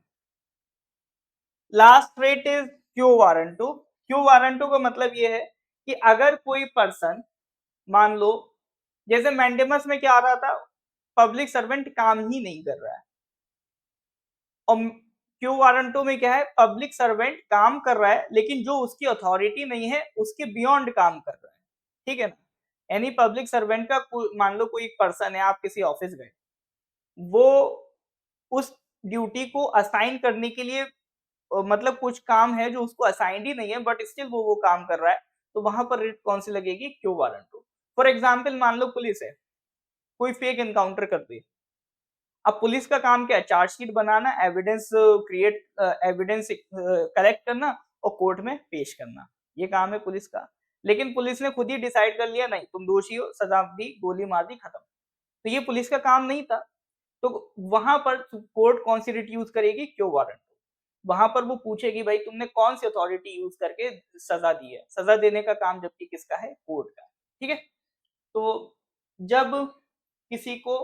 Last writ is quo warranto. Quo warranto का मतलब ये है कि अगर कोई पर्सन, मान लो जैसे मैंडेमस में क्या आ रहा था, पब्लिक सर्वेंट काम ही नहीं कर रहा है, और क्यू वारंटो में क्या है, पब्लिक सर्वेंट काम कर रहा है लेकिन जो उसकी अथॉरिटी नहीं है उसके बियॉन्ड काम कर रहा है, ठीक है ना। यानी पब्लिक सर्वेंट का मान लो कोई एक पर्सन है, आप किसी ऑफिस गए, वो उस ड्यूटी को असाइन करने के लिए मतलब कुछ काम है जो उसको असाइंड ही नहीं है, बट स्टिल वो काम कर रहा है, तो वहां पर रिट कौन सी लगेगी, क्यू वारंटो। फॉर एग्जाम्पल मान लो पुलिस है, कोई फेक एनकाउंटर कर दी, अब पुलिस का काम क्या है, चार्जशीट बनाना, एविडेंस क्रिएट, एविडेंस कलेक्ट करना और कोर्ट में पेश करना, ये काम है पुलिस का। लेकिन पुलिस ने खुद ही डिसाइड कर लिया, नहीं तुम दोषी हो, सजा दी, गोली मार दी, खत्म, तो ये पुलिस का काम नहीं था, तो वहां पर कोर्ट कौन सी रिट यूज करेगी, क्यू वारंट। वहां पर वो पूछेगी भाई तुमने कौन सी अथॉरिटी यूज करके सजा दी है, सजा देने का काम जबकि किसका है, कोर्ट का, ठीक है। तो जब किसी को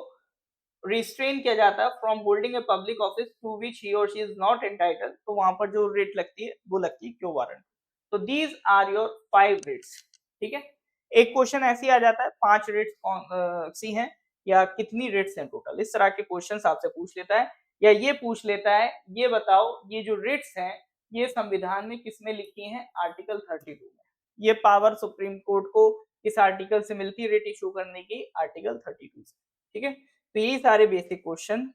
रिस्ट्रेन किया जाता है from holding a public office to which he और शी इज नॉट एंटाइटल्ड, तो वहां पर जो रेट लगती है वो लगती है क्यू वारंट। तो दीज आर योर 5 रेट्स, ठीक है। एक क्वेश्चन ऐसे आ जाता है 5 रेट्स कौन सी हैं, या कितनी रेट्स हैं टोटल, इस तरह के क्वेश्चन आपसे पूछ लेता है, या ये पूछ लेता है ये बताओ ये जो रेट्स हैं ये संविधान में किसमें लिखी हैं, आर्टिकल 32 में, ये पावर सुप्रीम कोर्ट को किस आर्टिकल से मिलती है रेट इशू करने की, आर्टिकल 32 से, ठीक है। तो यही सारे बेसिक क्वेश्चन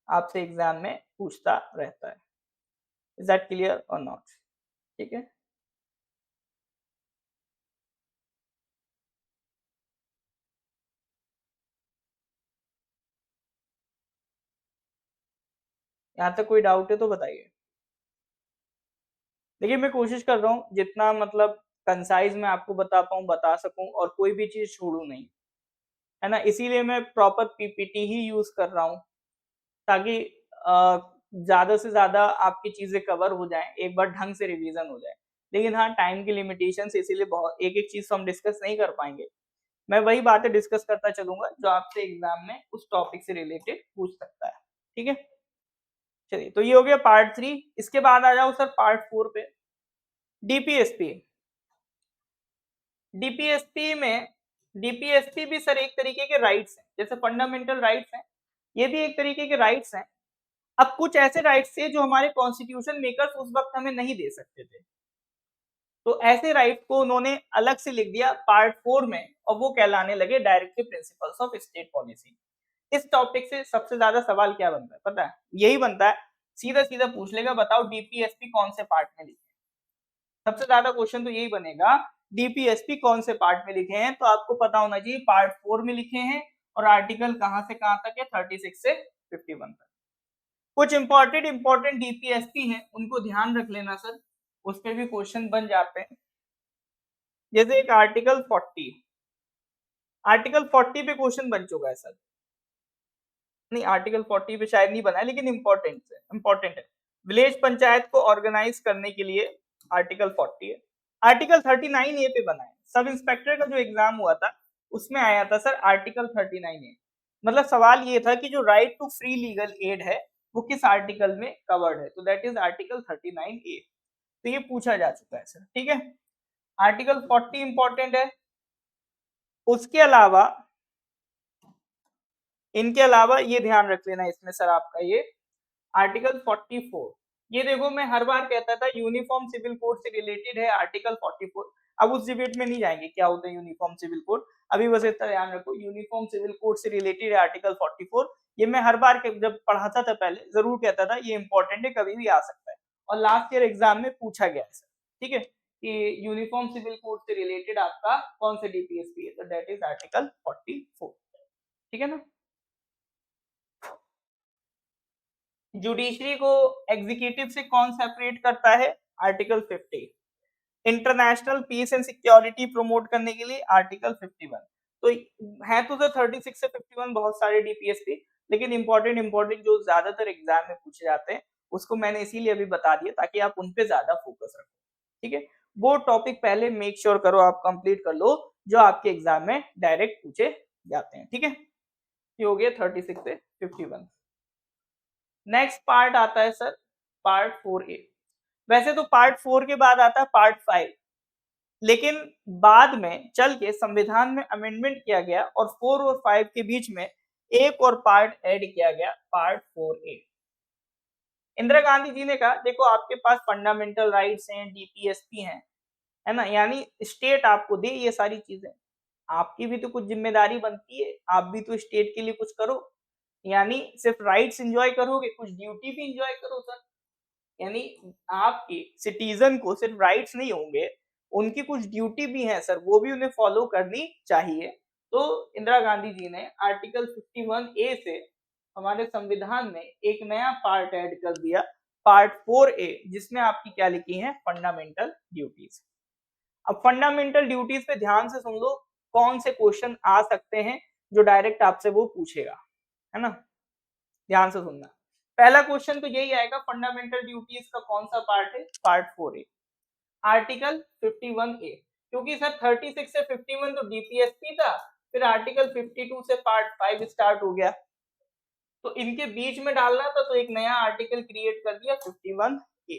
आपसे एग्जाम में पूछता रहता है। इज दैट क्लियर और नॉट, ठीक है। यहाँ तक कोई डाउट है तो बताइए। देखिए मैं कोशिश कर रहा हूँ जितना मतलब कंसाइज में आपको बता पाऊँ, बता सकूं, और कोई भी चीज छोड़ू नहीं, है ना, इसीलिए मैं प्रॉपर पीपीटी ही यूज कर रहा हूँ, ताकि ज्यादा से ज्यादा आपकी चीजें कवर हो जाएं, एक बार ढंग से रिवीजन हो जाए। लेकिन हाँ, टाइम की लिमिटेशन से इसीलिए बहुत एक एक चीज तो हम डिस्कस नहीं कर पाएंगे, मैं वही बातें डिस्कस करता चलूंगा जो आपसे एग्जाम में उस टॉपिक से रिलेटेड पूछ सकता है, ठीक है। चलिए, तो ये हो गया पार्ट 3। इसके बाद आ जाओ सर पार्ट 4 पे, डीपीएसपी। डीपीएसपी में, डीपीएसपी भी सर एक तरीके के राइट्स हैं, जैसे फंडामेंटल राइट्स हैं, ये भी एक तरीके के राइट्स हैं। अब कुछ ऐसे राइट्स थे जो हमारे कॉन्स्टिट्यूशन मेकर्स उस वक्त हमें नहीं दे सकते थे, तो ऐसे राइट्स को उन्होंने अलग से लिख दिया पार्ट 4 में, और वो कहलाने लगे directive principles of state policy. इस टॉपिक से सबसे ज्यादा सवाल क्या बनता है पता है, यही बनता है, सीधा सीधा पूछ लेगा बताओ डीपीएसपी कौन से पार्ट में लिखे हैं, सबसे ज्यादा क्वेश्चन तो यही बनेगा, डीपीएसपी कौन से पार्ट में लिखे हैं, तो आपको पता होना चाहिए पार्ट 4 में लिखे हैं, और आर्टिकल कहां से कहां तक है, 36 से 51 तक। कुछ इंपॉर्टेंट डीपीएसपी हैं, उनको ध्यान रख लेना सर, उस पर भी क्वेश्चन बन जाते हैं। जैसे एक आर्टिकल 40, आर्टिकल 40 पे क्वेश्चन बन चुका है सर, नहीं आर्टिकल 40 पे शायद नहीं बना है, लेकिन इंपॉर्टेंट है। विलेज पंचायत को ऑर्गेनाइज करने के लिए आर्टिकल 40 है। आर्टिकल 39 ए पे बना है। सब इंस्पेक्टर का जो एग्जाम हुआ था उसमें आया था सर आर्टिकल 39 ए। मतलब सवाल ये था कि जो right to free legal aid है वो किस आर्टिकल में कवर्ड है, तो दैट इज आर्टिकल 39 ए। तो ये पूछा जा चुका है सर, ठीक है। आर्टिकल 40 इंपॉर्टेंट है। उसके अलावा इनके अलावा ये ध्यान रख लेना इसमें सर आपका ये आर्टिकल 44, ये देखो मैं हर बार कहता था यूनिफॉर्म सिविल कोड से रिलेटेड है आर्टिकल 44। अब उस डिबेट में नहीं जाएंगे क्या होता है यूनिफॉर्म सिविल कोड, अभी बस इतना ध्यान रखो यूनिफॉर्म सिविल कोड से रिलेटेड है आर्टिकल 44। ये मैं हर बार जब पढ़ाता था पहले जरूर कहता था ये इंपॉर्टेंट है, कभी भी आ सकता है, और लास्ट ईयर एग्जाम में पूछा गया है सर, ठीक है, कि यूनिफॉर्म सिविल कोड से रिलेटेड आपका कौन सा डीपीएसपी है, तो दैट इज आर्टिकल 44, ठीक है ना। जुडिशरी को एग्जीक्यूटिव से कौन सेपरेट करता है, article 50। International peace and security promote करने के लिए आर्टिकल 51। तो है तो सर 36 से 51 बहुत सारे डीपीएसपी, लेकिन इंपॉर्टेंट जो ज्यादातर एग्जाम में पूछे जाते हैं उसको मैंने इसीलिए अभी बता दिया ताकि आप उन पे ज्यादा फोकस रखो, ठीक है। वो टॉपिक पहले मेक श्योर करो आप कंप्लीट कर लो जो आपके एग्जाम में डायरेक्ट पूछे जाते हैं, ठीक है। ये हो गया 36 से 51। नेक्स्ट पार्ट आता है सर पार्ट 4A। वैसे तो पार्ट 4 के बाद आता है पार्ट 5, लेकिन बाद में चल के संविधान में अमेंडमेंट किया गया और 4 और 5 के बीच में एक और पार्ट ऐड किया गया, पार्ट 4A। इंदिरा गांधी जी ने कहा देखो आपके पास फंडामेंटल राइट्स हैं, डीपीएसपी हैं, है ना, यानी स्टेट आपको दे ये सारी चीजें, आपकी भी तो कुछ जिम्मेदारी बनती है, आप भी तो स्टेट के लिए कुछ करो, यानी सिर्फ राइट्स एंजॉय करोगे, कुछ ड्यूटी भी एंजॉय करो सर। यानी आपके सिटीजन को सिर्फ राइट्स नहीं होंगे, उनकी कुछ ड्यूटी भी है सर, वो भी उन्हें फॉलो करनी चाहिए। तो इंदिरा गांधी जी ने आर्टिकल 51A से हमारे संविधान में एक नया पार्ट ऐड कर दिया, पार्ट 4A, जिसमें आपकी क्या लिखी है, फंडामेंटल ड्यूटीज। अब फंडामेंटल ड्यूटीज पे ध्यान से सुन लो कौन से क्वेश्चन आ सकते हैं जो डायरेक्ट आपसे वो पूछेगा, है ना, ध्यान से सुनना। पहला क्वेश्चन तो यही आएगा फंडामेंटल ड्यूटीज का कौन सा पार्ट है, पार्ट 4A, आर्टिकल 51A। क्योंकि सर 36 से 51 तो डीपीएसपी था, फिर आर्टिकल 52 से पार्ट 5 स्टार्ट हो गया, तो इनके बीच में डालना था, तो एक नया आर्टिकल क्रिएट कर दिया 51A।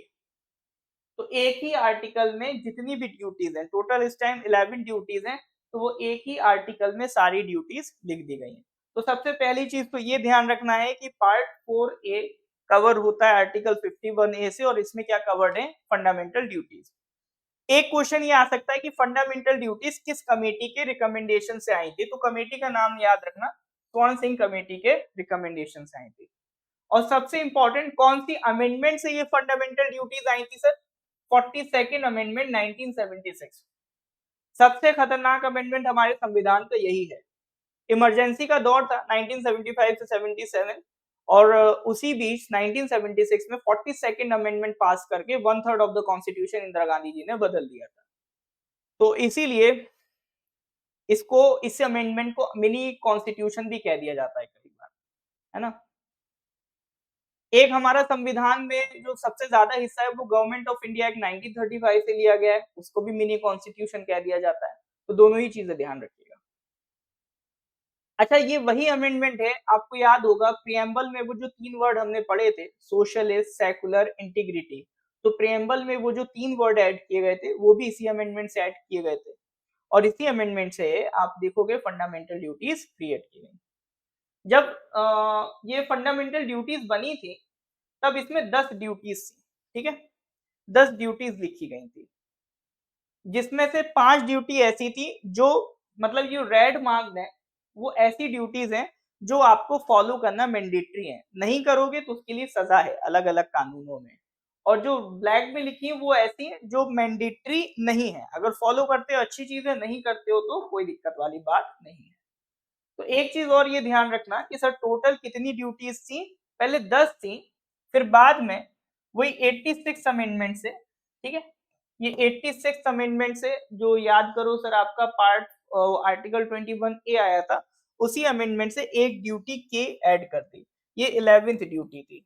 तो एक ही आर्टिकल में जितनी भी ड्यूटीज हैं, टोटल इस टाइम 11 ड्यूटीज हैं, तो वो एक ही आर्टिकल में सारी ड्यूटीज लिख दी गई हैं। तो सबसे पहली चीज तो ये ध्यान रखना है कि पार्ट 4A कवर होता है आर्टिकल 51A से, और इसमें क्या कवर्ड है, फंडामेंटल ड्यूटीज। एक क्वेश्चन ये आ सकता है कि फंडामेंटल ड्यूटीज किस कमेटी के रिकमेंडेशन से आई थी, तो कमेटी का नाम याद रखना, स्वर्ण सिंह कमेटी के रिकमेंडेशन से आई थी। और सबसे इंपॉर्टेंट कौन सी अमेंडमेंट से ये फंडामेंटल ड्यूटीज आई थी सर, 42nd अमेंडमेंट 1976। सबसे खतरनाक अमेंडमेंट हमारे संविधान का यही है। इमरजेंसी का दौर था 1975 से 77, और उसी बीच 1976 में 42nd अमेंडमेंट पास करके 1/3 of the constitution Indira Gandhi ji ने बदल दिया था। तो इसीलिए इसको, इस अमेंडमेंट को मिनी कॉन्स्टिट्यूशन भी कह दिया जाता है कई बार, है ना। एक हमारा संविधान में जो सबसे ज्यादा हिस्सा है वो गवर्नमेंट ऑफ इंडिया एक्ट 1935 से लिया गया है, उसको भी मिनी कॉन्स्टिट्यूशन कह दिया जाता है। तो दोनों ही चीजें ध्यान रखिएगा। अच्छा, ये वही अमेंडमेंट है, आपको याद होगा प्रियम्बल में वो जो 3 वर्ड हमने पढ़े थे, सोशलिस्ट, सेकुलर, इंटीग्रिटी, तो प्रियम्बल में वो जो 3 वर्ड ऐड किए गए थे वो भी इसी अमेंडमेंट से ऐड किए गए थे, और इसी अमेंडमेंट से आप देखोगे फंडामेंटल ड्यूटीज क्रिएट की गई। जब ये फंडामेंटल ड्यूटीज बनी थी तब इसमें 10 ड्यूटीज थी, ठीक है, 10 ड्यूटीज लिखी गई थी, जिसमें से 5 ड्यूटी ऐसी थी जो, मतलब ये रेड मार्क्ड है, वो ऐसी ड्यूटीज हैं जो आपको फॉलो करना मैंडेटरी है, नहीं करोगे तो उसके लिए सजा है अलग अलग कानूनों में। और जो ब्लैक में लिखी है वो ऐसी है जो मैंडेटरी नहीं है, अगर फॉलो करते हो अच्छी चीज है, नहीं करते हो तो कोई दिक्कत वाली बात नहीं है। तो एक चीज और ये ध्यान रखना कि सर टोटल कितनी ड्यूटीज थी, पहले 10 थी, फिर बाद में वही 86 अमेंडमेंट से, ठीक है, ये 86 अमेंडमेंट से जो याद करो सर आपका पार्ट आर्टिकल 21A आया था, उसी अमेंडमेंट से एक ड्यूटी के ऐड कर दी, ये 11th ड्यूटी थी।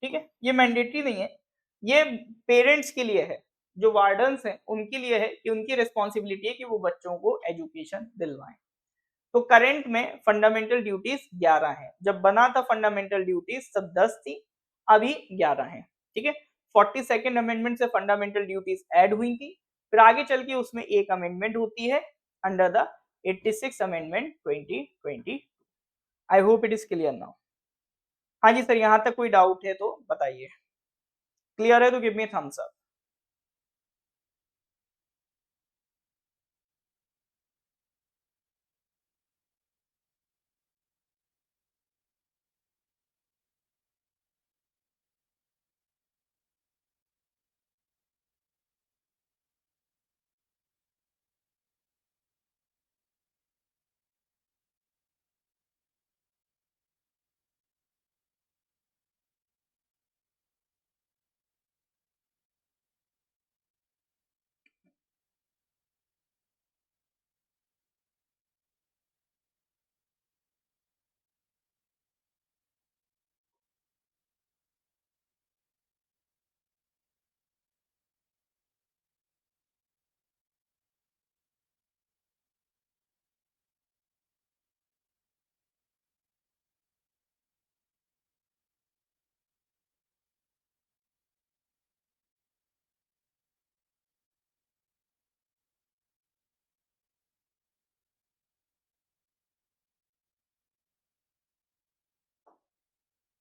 ठीक है, ये मैंडेटरी नहीं है, ये पेरेंट्स के लिए है, जो वार्डन्स हैं उनके लिए है कि उनकी रिस्पॉन्सिबिलिटी है कि वो बच्चों को एजुकेशन दिलवाएं। तो करंट में फंडामेंटल ड्यूटीज 11 हैं, जब बना था फंडामेंटल ड्यूटीज तब 10 थी, अभी 11 हैं। ठीक है, 42nd अमेंडमेंट से फंडामेंटल ड्यूटीज ऐड हुई थी, फिर आगे चल के उसमें एक अमेंडमेंट होती है under the 86 amendment 2020। I hope it is clear now. हाँ जी सर, यहाँ तक कोई डाउट है तो बताइए, क्लियर है तो गिव मी थम्स अप।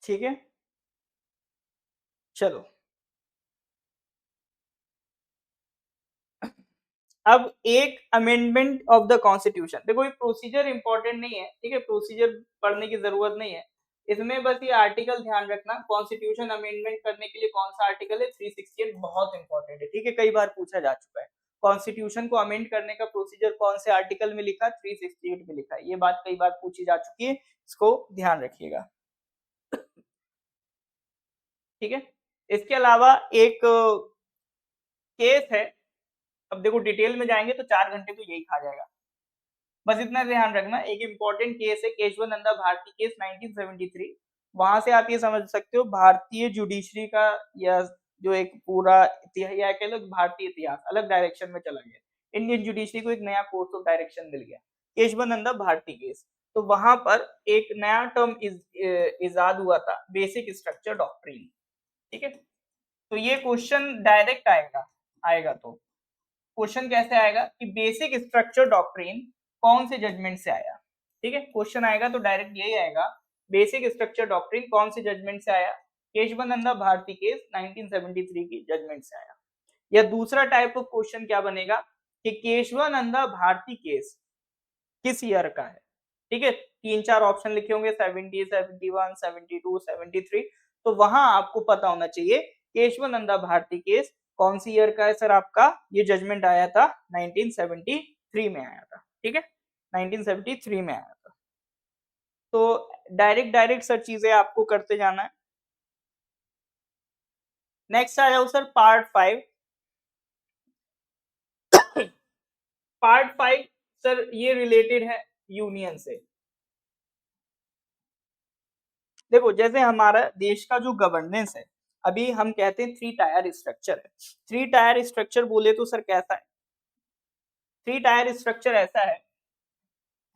ठीक है, चलो अब एक अमेंडमेंट ऑफ द कॉन्स्टिट्यूशन, देखो ये प्रोसीजर इंपॉर्टेंट नहीं है, ठीक है, प्रोसीजर पढ़ने की जरूरत नहीं है, इसमें बस ये आर्टिकल ध्यान रखना, कॉन्स्टिट्यूशन अमेंडमेंट करने के लिए कौन सा आर्टिकल है, 368 बहुत इंपॉर्टेंट है, ठीक है, कई बार पूछा जा चुका है। कॉन्स्टिट्यूशन को अमेंड करने का प्रोसीजर कौन से आर्टिकल में लिखा, 368 में लिखा है, ये बात कई बार पूछी जा चुकी है, इसको ध्यान रखिएगा। ठीक है, इसके अलावा एक केस है, अब देखो डिटेल में जाएंगे तो 4 घंटे तो यही खा जाएगा, बस इतना ध्यान रखना, एक इंपॉर्टेंट केस है केशवानंदा भारती केस 1973, वहां से आप ये समझ सकते हो भारतीय जुडिशरी का या जो एक पूरा इतिहास या कह लो भारतीय इतिहास अलग डायरेक्शन में चला गया, इंडियन जुडिशरी को एक नया कोर्स ऑफ डायरेक्शन मिल गया, केशवानंदा भारती केस। तो वहां पर एक नया टर्म इजाद हुआ था, बेसिक स्ट्रक्चर डॉक्ट्रिन। ठीक है, तो ये क्वेश्चन डायरेक्ट आएगा, आएगा तो क्वेश्चन कैसे आएगा कि बेसिक स्ट्रक्चर डॉक्ट्रिन कौन से जजमेंट से आया। ठीक है, क्वेश्चन आएगा तो डायरेक्ट यही आएगा, बेसिक स्ट्रक्चर डॉक्ट्रिन कौन से जजमेंट से आया, केशवानंदा भारती केस 1973 की जजमेंट से आया। या दूसरा टाइप ऑफ क्वेश्चन क्या बनेगा कि केशवानंदा भारती केस किस ईयर का है। ठीक है, 3-4 ऑप्शन लिखे होंगे 70, 71, 72, 73, तो वहां आपको पता होना चाहिए केशवानंदा भारती केस कौन सी ईयर का है सर आपका, ये जजमेंट आया था 1973 में आया था। ठीक है, 1973 में आया था। तो डायरेक्ट डायरेक्ट सर चीजें आपको करते जाना है। नेक्स्ट आ जाओ सर पार्ट 5। पार्ट 5 सर ये रिलेटेड है यूनियन से। देखो जैसे हमारा देश का जो गवर्नेंस है, अभी हम कहते हैं 3 टायर स्ट्रक्चर है। 3 टायर स्ट्रक्चर बोले तो सर कैसा है, 3 टायर स्ट्रक्चर ऐसा है,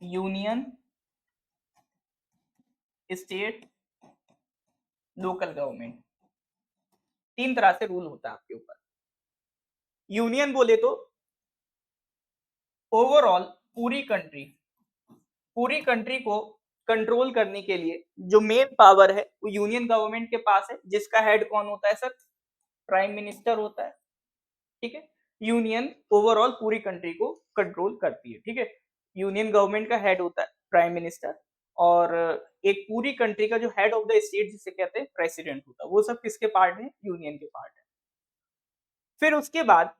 यूनियन, स्टेट, लोकल गवर्नमेंट, 3 तरह से रूल होता है आपके ऊपर। यूनियन बोले तो ओवरऑल पूरी कंट्री को कंट्रोल करने के लिए जो मेन पावर है वो यूनियन गवर्नमेंट के पास है, जिसका हेड कौन होता है सर, प्राइम मिनिस्टर होता है। ठीक है, यूनियन ओवरऑल पूरी कंट्री को कंट्रोल करती है। ठीक है, यूनियन गवर्नमेंट का हेड होता है प्राइम मिनिस्टर, और एक पूरी कंट्री का जो हेड ऑफ द स्टेट जिसे कहते हैं प्रेसिडेंट होता है, वो सब किसके पार्ट है, यूनियन के पार्ट है। फिर उसके बाद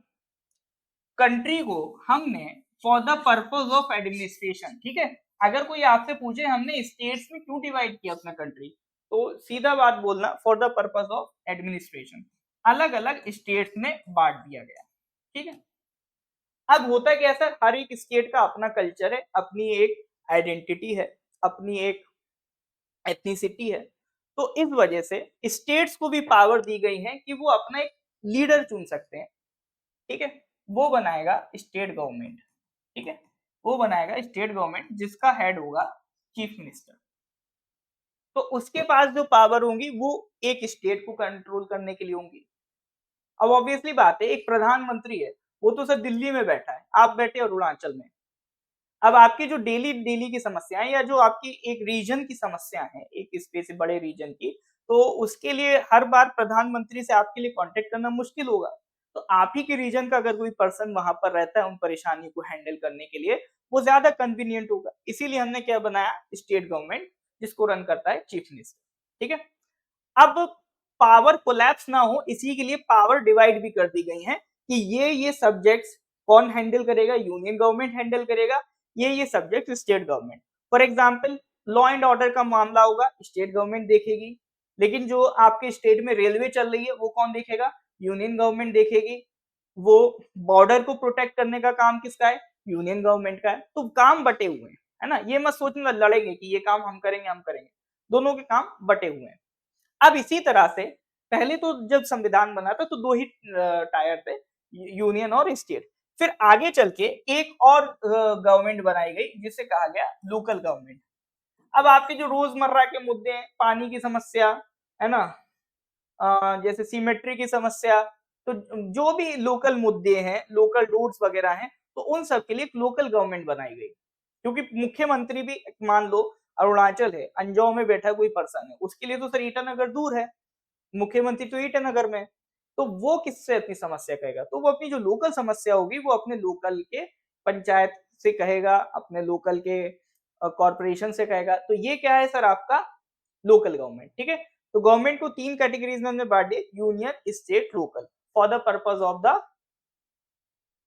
कंट्री को हमने for the purpose of administration, ठीक है, अगर कोई आपसे पूछे हमने स्टेट्स में क्यों डिवाइड किया अपना कंट्री, तो सीधा बात बोलना for the purpose of administration, अलग अलग स्टेट्स में बांट दिया गया। ठीक है, अब होता क्या है सर, हर एक स्टेट का अपना कल्चर है, अपनी एक आइडेंटिटी है, अपनी एक एथनिसिटी है, तो इस वजह से स्टेट्स को भी पावर दी गई है कि वो अपना एक लीडर चुन सकते हैं, ठीक है, वो बनाएगा स्टेट गवर्नमेंट, ठीक है, वो बनाएगा स्टेट गवर्नमेंट जिसका हेड होगा चीफ मिनिस्टर। तो उसके पास जो पावर होंगी वो एक स्टेट को कंट्रोल करने के लिए होंगी। अब ऑब्वियसली बात है, एक प्रधानमंत्री है, वो तो सर दिल्ली में बैठा है, आप बैठे अरुणाचल में। अब आपकी जो डेली डेली की समस्याएं या जो आपकी एक रीजन की समस्या है, एक स्पेस बड़े रीजन की, तो उसके लिए हर बार प्रधानमंत्री से आपके लिए कांटेक्ट करना मुश्किल होगा। तो आप ही के रीजन का अगर कोई पर्सन वहां पर रहता है उन परेशानियों को हैंडल करने के लिए, वो ज्यादा कन्वीनियंट होगा। इसीलिए हमने क्या बनाया, स्टेट गवर्नमेंट, जिसको रन करता है चीफ मिनिस्टर, ठीक है। अब पावर कोलैप्स ना हो इसी के लिए पावर डिवाइड भी कर दी गई है कि ये सब्जेक्ट्स कौन हैंडल करेगा, यूनियन गवर्नमेंट हैंडल करेगा, ये subject state government. For example law and order का मामला होगा, स्टेट गवर्नमेंट देखेगी, लेकिन जो आपके स्टेट में रेलवे चल रही है वो कौन देखेगा, यूनियन गवर्नमेंट देखेगी। वो बॉर्डर को प्रोटेक्ट करने का काम किसका है, यूनियन गवर्नमेंट का है। तो काम बटे हुए हैं, है ना, ये मत सोचना लड़ेंगे कि ये काम हम करेंगे हम करेंगे, दोनों के काम बटे हुए हैं। अब इसी तरह से पहले तो जब संविधान बना था तो दो ही टायर थे, यूनियन और स्टेट। फिर आगे चल के एक और गवर्नमेंट बनाई गई जिसे कहा गया लोकल गवर्नमेंट। अब आपके जो रोजमर्रा के मुद्दे हैं, पानी की समस्या, है ना, जैसे सीमेट्री की समस्या, तो जो भी लोकल मुद्दे हैं, लोकल रूट्स वगैरह हैं, तो उन सब के लिए एक लोकल गवर्नमेंट बनाई गई। क्योंकि मुख्यमंत्री भी मान लो अरुणाचल है, अंजाव में बैठा कोई पर्सन है, उसके लिए तो सर ईटानगर दूर है, मुख्यमंत्री तो ईटानगर में, तो वो किससे अपनी समस्या कहेगा, तो वो अपनी जो लोकल समस्या होगी वो अपने लोकल के पंचायत से कहेगा, अपने लोकल के कॉर्पोरेशन से कहेगा। तो ये क्या है सर, आपका लोकल गवर्नमेंट, ठीक है। तो गवर्नमेंट को तीन कैटेगरीज में हमने बांट दिया, union, state, local, for the purpose of the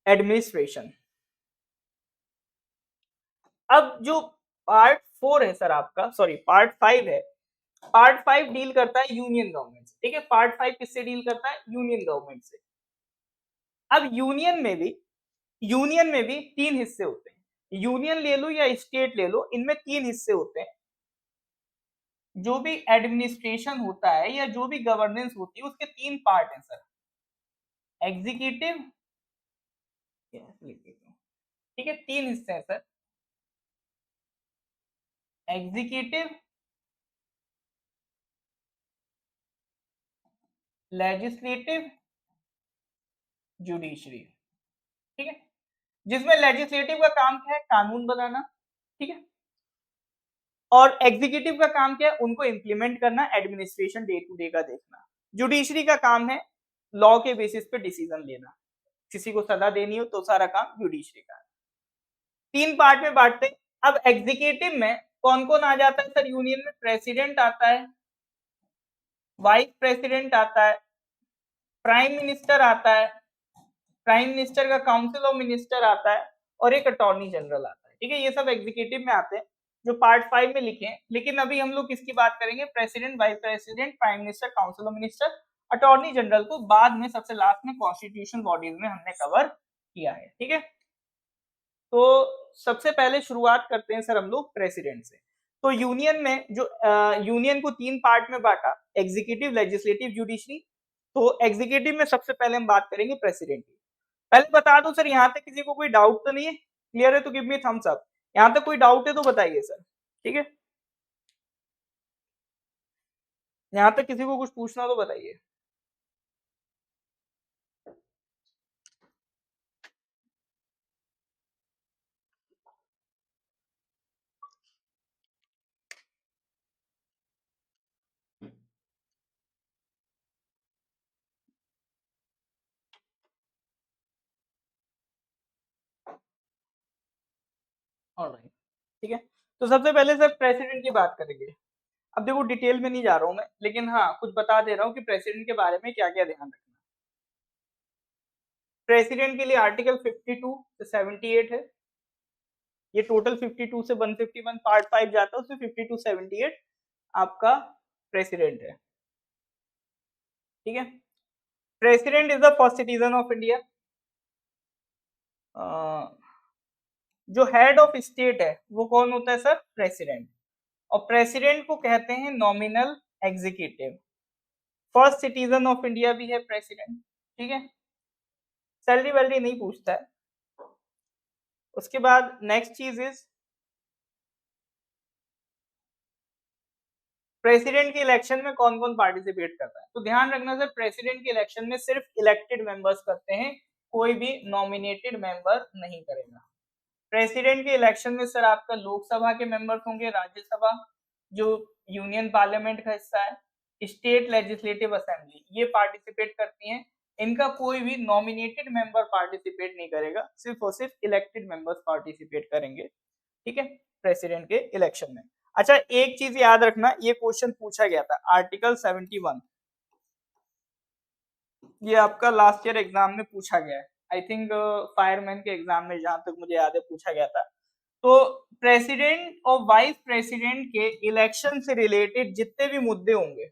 administration. अब जो पार्ट 4 है सर आपका, सॉरी पार्ट 5 है, पार्ट 5 डील करता है यूनियन गवर्नमेंट से, ठीक है। पार्ट 5 किससे डील करता है, यूनियन गवर्नमेंट से। अब यूनियन में भी तीन हिस्से होते हैं, यूनियन ले लो या स्टेट ले लो, इनमें तीन हिस्से होते हैं। जो भी एडमिनिस्ट्रेशन होता है या जो भी गवर्नेंस होती है उसके तीन पार्ट हैं सर, एग्जीक्यूटिव, ठीक है, तीन हिस्से हैं सर, एग्जीक्यूटिव, लेजिस्लेटिव, जुडिशरी, ठीक है। जिसमें लेजिस्लेटिव का काम क्या है, कानून बनाना, ठीक है, और एग्जीक्यूटिव का काम क्या है, उनको इंप्लीमेंट करना, एडमिनिस्ट्रेशन डे टू डे का देखना। जुडिशरी का काम है लॉ के बेसिस पे डिसीजन लेना, किसी को सजा देनी हो तो सारा काम जुडिशरी का है। तीन पार्ट में बांटते हैं। अब एग्जीक्यूटिव में कौन कौन आ जाता है सर, यूनियन में प्रेसिडेंट आता है, वाइस प्रेसिडेंट आता है, प्राइम मिनिस्टर आता है, प्राइम मिनिस्टर का काउंसिल ऑफ मिनिस्टर आता है, और एक अटॉर्नी जनरल आता है, ठीक है। ये सब एग्जीक्यूटिव में आते हैं जो पार्ट 5 में लिखे हैं। लेकिन अभी हम लोग किसकी बात करेंगे, president, vice president, prime minister, council of minister, attorney general को बाद में सबसे लास्ट में कॉन्स्टिट्यूशन बॉडीज में हमने कवर किया है, ठीक है। तो सबसे पहले शुरुआत करते हैं सर हम लोग प्रेसिडेंट से। तो यूनियन में जो यूनियन को तीन पार्ट में बांटा, एग्जीक्यूटिव, लेजिस्लेटिव, जुडिशरी। तो एग्जीक्यूटिव में सबसे पहले हम बात करेंगे प्रेसिडेंट की। पहले बता दो सर, यहाँ तक किसी को कोई डाउट तो नहीं है, क्लियर है तो गिव मी थम्स अप। यहाँ तक कोई डाउट है तो बताइए सर, ठीक है। यहाँ तक किसी को कुछ पूछना तो बताइए। ऑलराइट, ठीक है। तो सबसे पहले सर प्रेसिडेंट की बात करेंगे। अब देखो डिटेल में नहीं जा रहा हूं मैं, लेकिन हाँ कुछ बता दे रहा हूँ कि प्रेसिडेंट के बारे में क्या क्या ध्यान रखना। प्रेसिडेंट के लिए आर्टिकल 52 से 78 है, ये टोटल 52 से 151 पार्ट 5 जाता है, उसमें 52 78 आपका प्रेसिडेंट है, ठीक है। President is the first citizen of India. जो हेड ऑफ स्टेट है वो कौन होता है सर, प्रेसिडेंट। और प्रेसिडेंट को कहते हैं nominal executive. First citizen of India भी है प्रेसिडेंट, ठीक है। सैलरी वैलरी नहीं पूछता है। उसके बाद नेक्स्ट चीज इज प्रेसिडेंट के इलेक्शन में कौन कौन पार्टिसिपेट करता है। तो ध्यान रखना सर, प्रेसिडेंट के इलेक्शन में सिर्फ इलेक्टेड मेंबर्स करते हैं, कोई भी नॉमिनेटेड मेंबर नहीं करेगा। प्रेसिडेंट के इलेक्शन में सर आपका लोकसभा के मेंबर्स होंगे, राज्यसभा जो यूनियन पार्लियामेंट का हिस्सा है, स्टेट लेजिस्लेटिव असेंबली ये पार्टिसिपेट करती हैं। इनका कोई भी नॉमिनेटेड मेंबर पार्टिसिपेट नहीं करेगा, सिर्फ और सिर्फ इलेक्टेड मेंबर्स पार्टिसिपेट करेंगे, ठीक है, प्रेसिडेंट के इलेक्शन में। अच्छा एक चीज याद रखना, ये क्वेश्चन पूछा गया था आर्टिकल 71, ये आपका लास्ट ईयर एग्जाम में पूछा गया है, आई थिंक फायरमैन के एग्जाम में जहां तक मुझे याद है पूछा गया था। तो प्रेसिडेंट और वाइस प्रेसिडेंट के इलेक्शन से रिलेटेड जितने भी मुद्दे होंगे,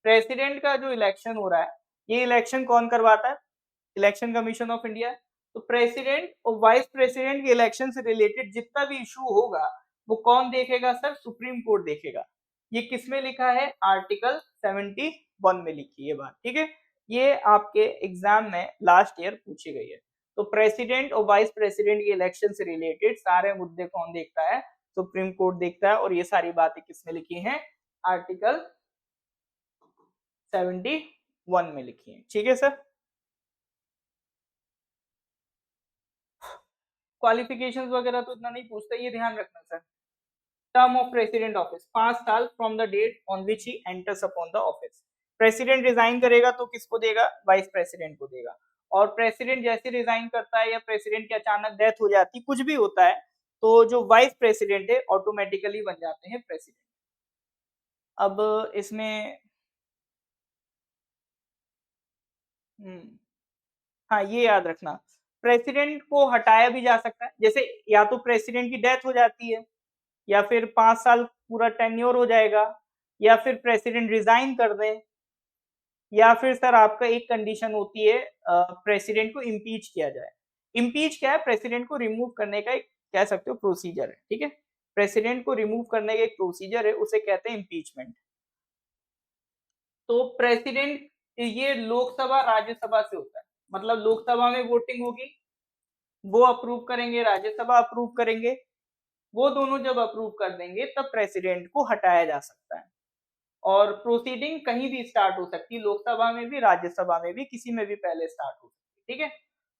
प्रेसिडेंट का जो इलेक्शन हो रहा है ये इलेक्शन कौन करवाता है, इलेक्शन कमीशन ऑफ इंडिया। तो प्रेसिडेंट और वाइस प्रेसिडेंट के इलेक्शन से रिलेटेड जितना भी इशू होगा वो कौन देखेगा सर, सुप्रीम कोर्ट देखेगा। ये किसमें लिखा है, आर्टिकल 71 में लिखी है बात, ठीक है। ये आपके एग्जाम में लास्ट ईयर पूछी गई है। तो प्रेसिडेंट और वाइस प्रेसिडेंट के इलेक्शन से रिलेटेड सारे मुद्दे कौन देखता है, सुप्रीम कोर्ट देखता है, और ये सारी बातें किसमें लिखी हैं, आर्टिकल 71 में लिखी है, ठीक है सर। क्वालिफिकेशंस वगैरह तो इतना नहीं पूछता, ये ध्यान रखना sir. Term of president office 5 साल from the date on which he enters upon the office. President resign करेगा तो किसको देगा, वाइस प्रेसिडेंट को देगा। और प्रेसिडेंट जैसे रिजाइन करता है या प्रेसिडेंट की अचानक डेथ हो जाती, कुछ भी होता है, तो जो वाइस प्रेसिडेंट है ऑटोमेटिकली बन जाते हैं प्रेसिडेंट। अब इसमें हाँ ये याद रखना, प्रेसिडेंट को हटाया भी जा सकता है, जैसे या तो प्रेसिडेंट की डेथ हो जाती है, या फिर 5 साल पूरा टेन्योर हो जाएगा, या फिर प्रेसिडेंट रिजाइन कर दे, या फिर सर आपका एक कंडीशन होती है प्रेसिडेंट को इम्पीच किया जाए। इम्पीच क्या है, प्रेसिडेंट को रिमूव करने का एक कह सकते हो प्रोसीजर है, ठीक है। प्रेसिडेंट को रिमूव करने का एक प्रोसीजर है, उसे कहते हैं इम्पीचमेंट। तो प्रेसिडेंट ये लोकसभा राज्यसभा से होता है, मतलब लोकसभा में वोटिंग होगी, वो अप्रूव करेंगे, राज्यसभा अप्रूव करेंगे, वो दोनों जब अप्रूव कर देंगे तब प्रेसिडेंट को हटाया जा सकता है। और प्रोसीडिंग कहीं भी स्टार्ट हो सकती है, लोकसभा में भी, राज्यसभा में भी, किसी में भी पहले स्टार्ट हो सकती है, ठीक है।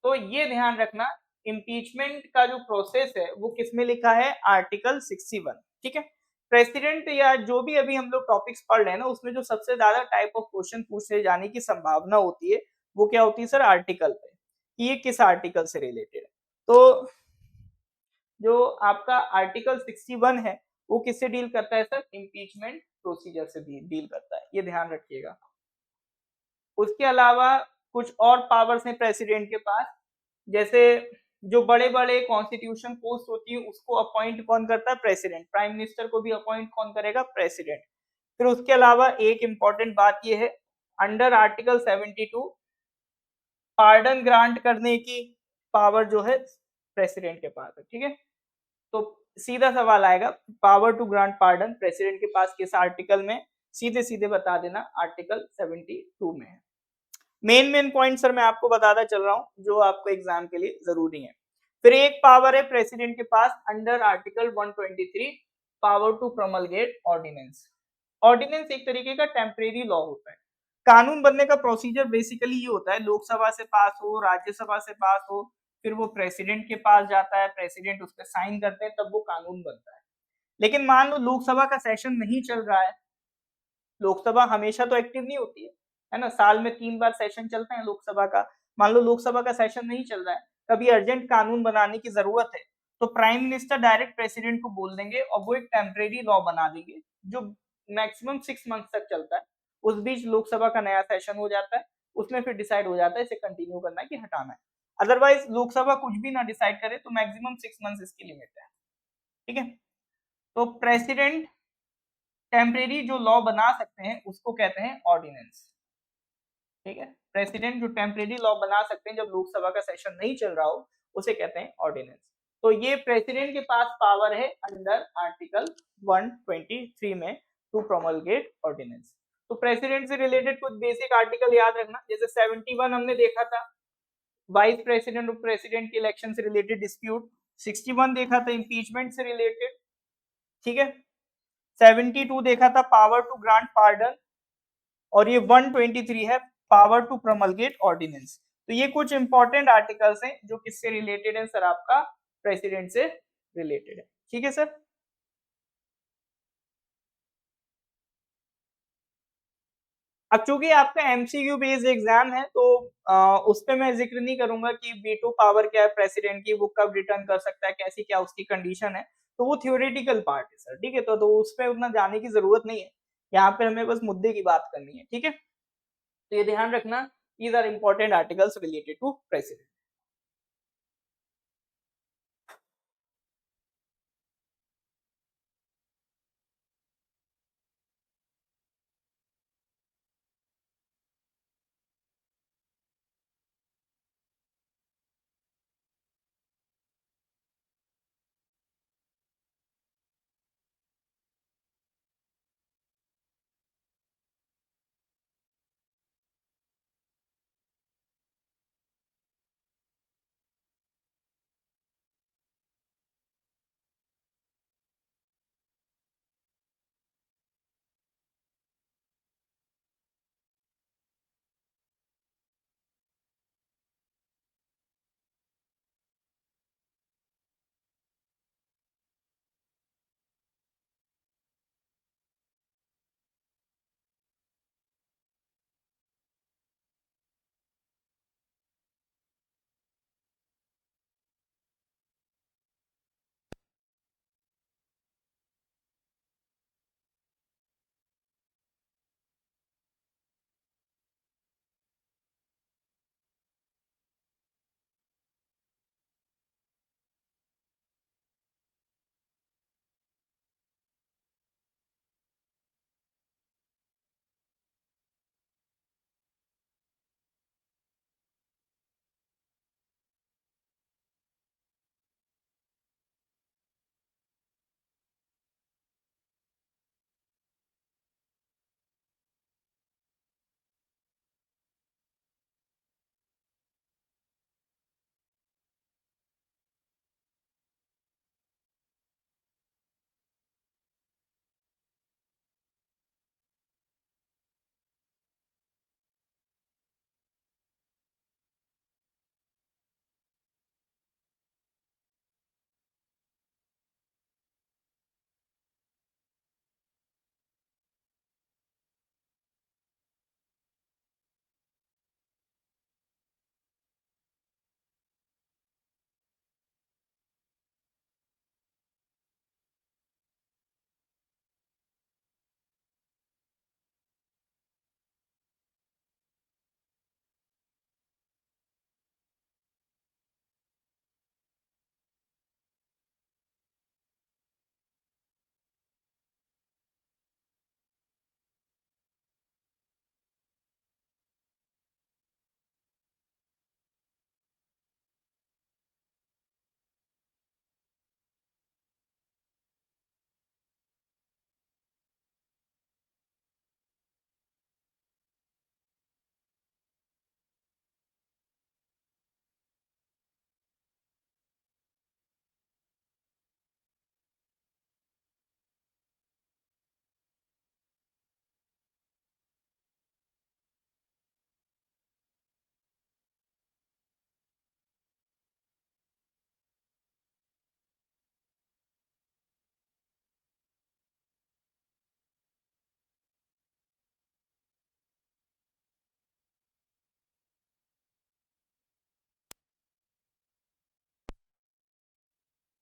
तो ये ध्यान रखना, इम्पीचमेंट का जो प्रोसेस है वो किसमें लिखा है, आर्टिकल 61, ठीक है। प्रेसिडेंट या जो भी अभी हम लोग टॉपिक्स पढ़ रहे हैं ना, उसमें जो सबसे ज्यादा टाइप ऑफ क्वेश्चन पूछे जाने की संभावना होती है वो क्या होती है सर, आर्टिकल पे, कि ये किस आर्टिकल से रिलेटेड है। तो जो आपका आर्टिकल 61 है वो किससे डील करता है सर, इम्पीचमेंट प्रोसीजर से डील करता है, ये ध्यान रखिएगा। उसके अलावा कुछ और पावर्स हैं प्रेसिडेंट के पास, जैसे जो बड़े बड़े कॉन्स्टिट्यूशन पोस्ट होती है उसको अपॉइंट कौन करता है, प्रेसिडेंट। प्राइम मिनिस्टर को भी अपॉइंट कौन करेगा, प्रेसिडेंट। फिर उसके अलावा एक इंपॉर्टेंट बात ये है, अंडर आर्टिकल 72 पार्डन ग्रांट करने की पावर जो है प्रेसिडेंट के पास है, ठीक है। तो सीधा सवाल आएगा, power to grant pardon president के पास किस आर्टिकल में, सीधे सीधे बता देना, आर्टिकल 72 में है। मेन पॉइंट सर मैं आपको बताता चल रहा हूं जो आपको एग्जाम के लिए जरूरी है। फिर एक पावर है प्रेसिडेंट के पास under article 123, power to promulgate ordinance. Ordinance एक तरीके का टेम्परेरी लॉ होता है। कानून बनने का प्रोसीजर बेसिकली ये होता है, लोकसभा से पास हो, राज्यसभा से पास हो, फिर वो प्रेसिडेंट के पास जाता है, प्रेसिडेंट उस पर साइन करते हैं, तब वो कानून बनता है। लेकिन मान लो लोकसभा का सेशन नहीं चल रहा है, लोकसभा हमेशा तो एक्टिव नहीं होती है ना, साल में 3 बार सेशन चलते हैं लोकसभा का। मान लो लोकसभा का सेशन नहीं चल रहा है, कभी अर्जेंट कानून बनाने की जरूरत है, तो प्राइम मिनिस्टर डायरेक्ट प्रेसिडेंट को बोल देंगे और वो एक टेम्परेरी लॉ बना देंगे जो मैक्सिमम 6 मंथ तक चलता है। उस बीच लोकसभा का नया सेशन हो जाता है, उसमें फिर डिसाइड हो जाता है इसे कंटिन्यू करना है कि हटाना है। अदरवाइज लोकसभा कुछ भी ना डिसाइड करे तो मैक्सिमम 6 मंथ इसकी लिमिट है, ठीक है। तो प्रेसिडेंट टेम्परेरी जो लॉ बना सकते हैं उसको कहते हैं ऑर्डिनेंस, ठीक है। प्रेसिडेंट जो टेम्परेरी लॉ बना सकते हैं जब लोकसभा का सेशन नहीं चल रहा हो उसे कहते हैं ऑर्डिनेंस। तो ये प्रेसिडेंट के पास पावर है अंडर आर्टिकल 123 में, टू प्रोमलगेट ऑर्डिनेंस। तो प्रेसिडेंट से रिलेटेड कुछ बेसिक आर्टिकल याद रखना, जैसे 71 हमने देखा था वाइस प्रेसिडेंट और प्रेसिडेंट के इलेक्शन से रिलेटेड डिस्प्यूट, 61 देखा था इम्पीचमेंट से रिलेटेड, ठीक है, 72 देखा था पावर टू ग्रांट पार्डन, और ये 123 है पावर टू प्रोमलगेट ऑर्डिनेंस। तो ये कुछ इंपॉर्टेंट आर्टिकल्स हैं जो किससे रिलेटेड है सर, आपका प्रेसिडेंट से रिलेटेड है, ठीक है सर। अब चूंकि आपका एमसीक्यू बेस्ड एग्जाम है तो उस पर मैं जिक्र नहीं करूंगा कि वीटो पावर क्या है प्रेसिडेंट की, वो कब रिटर्न कर सकता है, कैसी क्या उसकी कंडीशन है, तो वो थियोरेटिकल पार्ट है सर, ठीक है। तो उस पर उतना जाने की जरूरत नहीं है, यहाँ पे हमें बस मुद्दे की बात करनी है, ठीक है। तो ये ध्यान रखना, these are important articles related to president.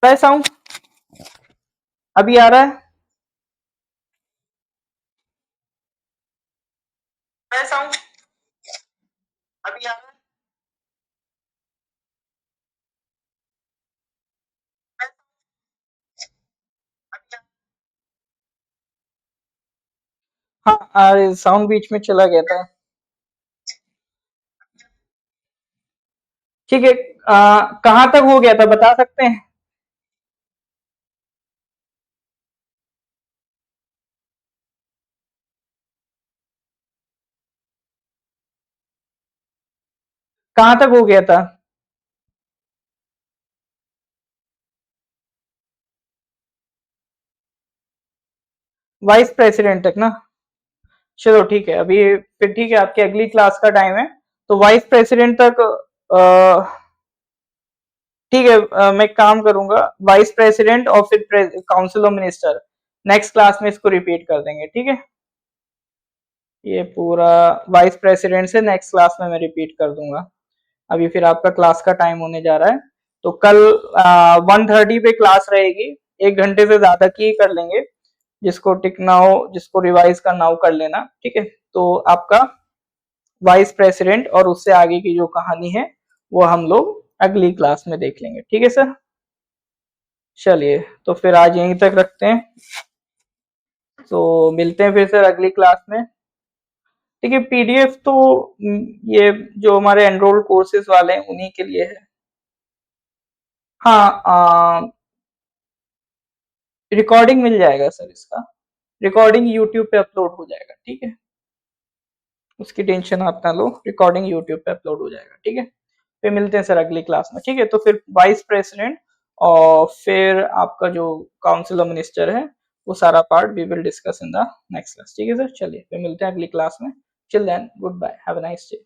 Sound अभी आ रहा है साउंड अभी आ रहा है। हाँ, साउंड बीच में चला गया था, ठीक है। कहाँ तक हो गया था बता सकते हैं? कहाँ तक हो गया था? वाइस प्रेसिडेंट तक ना? चलो ठीक है, अभी फिर ठीक है, आपकी अगली क्लास का टाइम है, तो वाइस प्रेसिडेंट तक ठीक है। मैं एक काम करूंगा, वाइस प्रेसिडेंट और फिर council of minister next class में इसको रिपीट कर देंगे, ठीक है। ये पूरा वाइस प्रेसिडेंट से नेक्स्ट क्लास में मैं रिपीट कर दूंगा। अभी फिर आपका क्लास का टाइम होने जा रहा है, तो कल 1:30 पे क्लास रहेगी, 1 घंटे से ज्यादा की कर लेंगे। जिसको टिकना हो, जिसको रिवाइज करना हो कर लेना, ठीक है। तो आपका वाइस प्रेसिडेंट और उससे आगे की जो कहानी है वो हम लोग अगली क्लास में देख लेंगे, ठीक है सर। चलिए, तो फिर आज यहीं तक रखते हैं, तो मिलते हैं फिर सर अगली क्लास में। ठीक है, पीडीएफ तो ये जो हमारे एनरोल्ड कोर्सेज वाले हैं उन्हीं के लिए है। हाँ, रिकॉर्डिंग मिल जाएगा सर इसका, रिकॉर्डिंग यूट्यूब पे अपलोड हो जाएगा, ठीक है। उसकी टेंशन आप ना लो, रिकॉर्डिंग यूट्यूब पे अपलोड हो जाएगा, ठीक है। फिर मिलते हैं सर अगली क्लास में, ठीक है। तो फिर वाइस प्रेसिडेंट और फिर आपका जो काउंसिल ऑफ मिनिस्टर है वो सारा part we will discuss in the next class, ठीक है सर। चलिए फिर मिलते हैं अगली क्लास में। Till then good bye, have a nice day.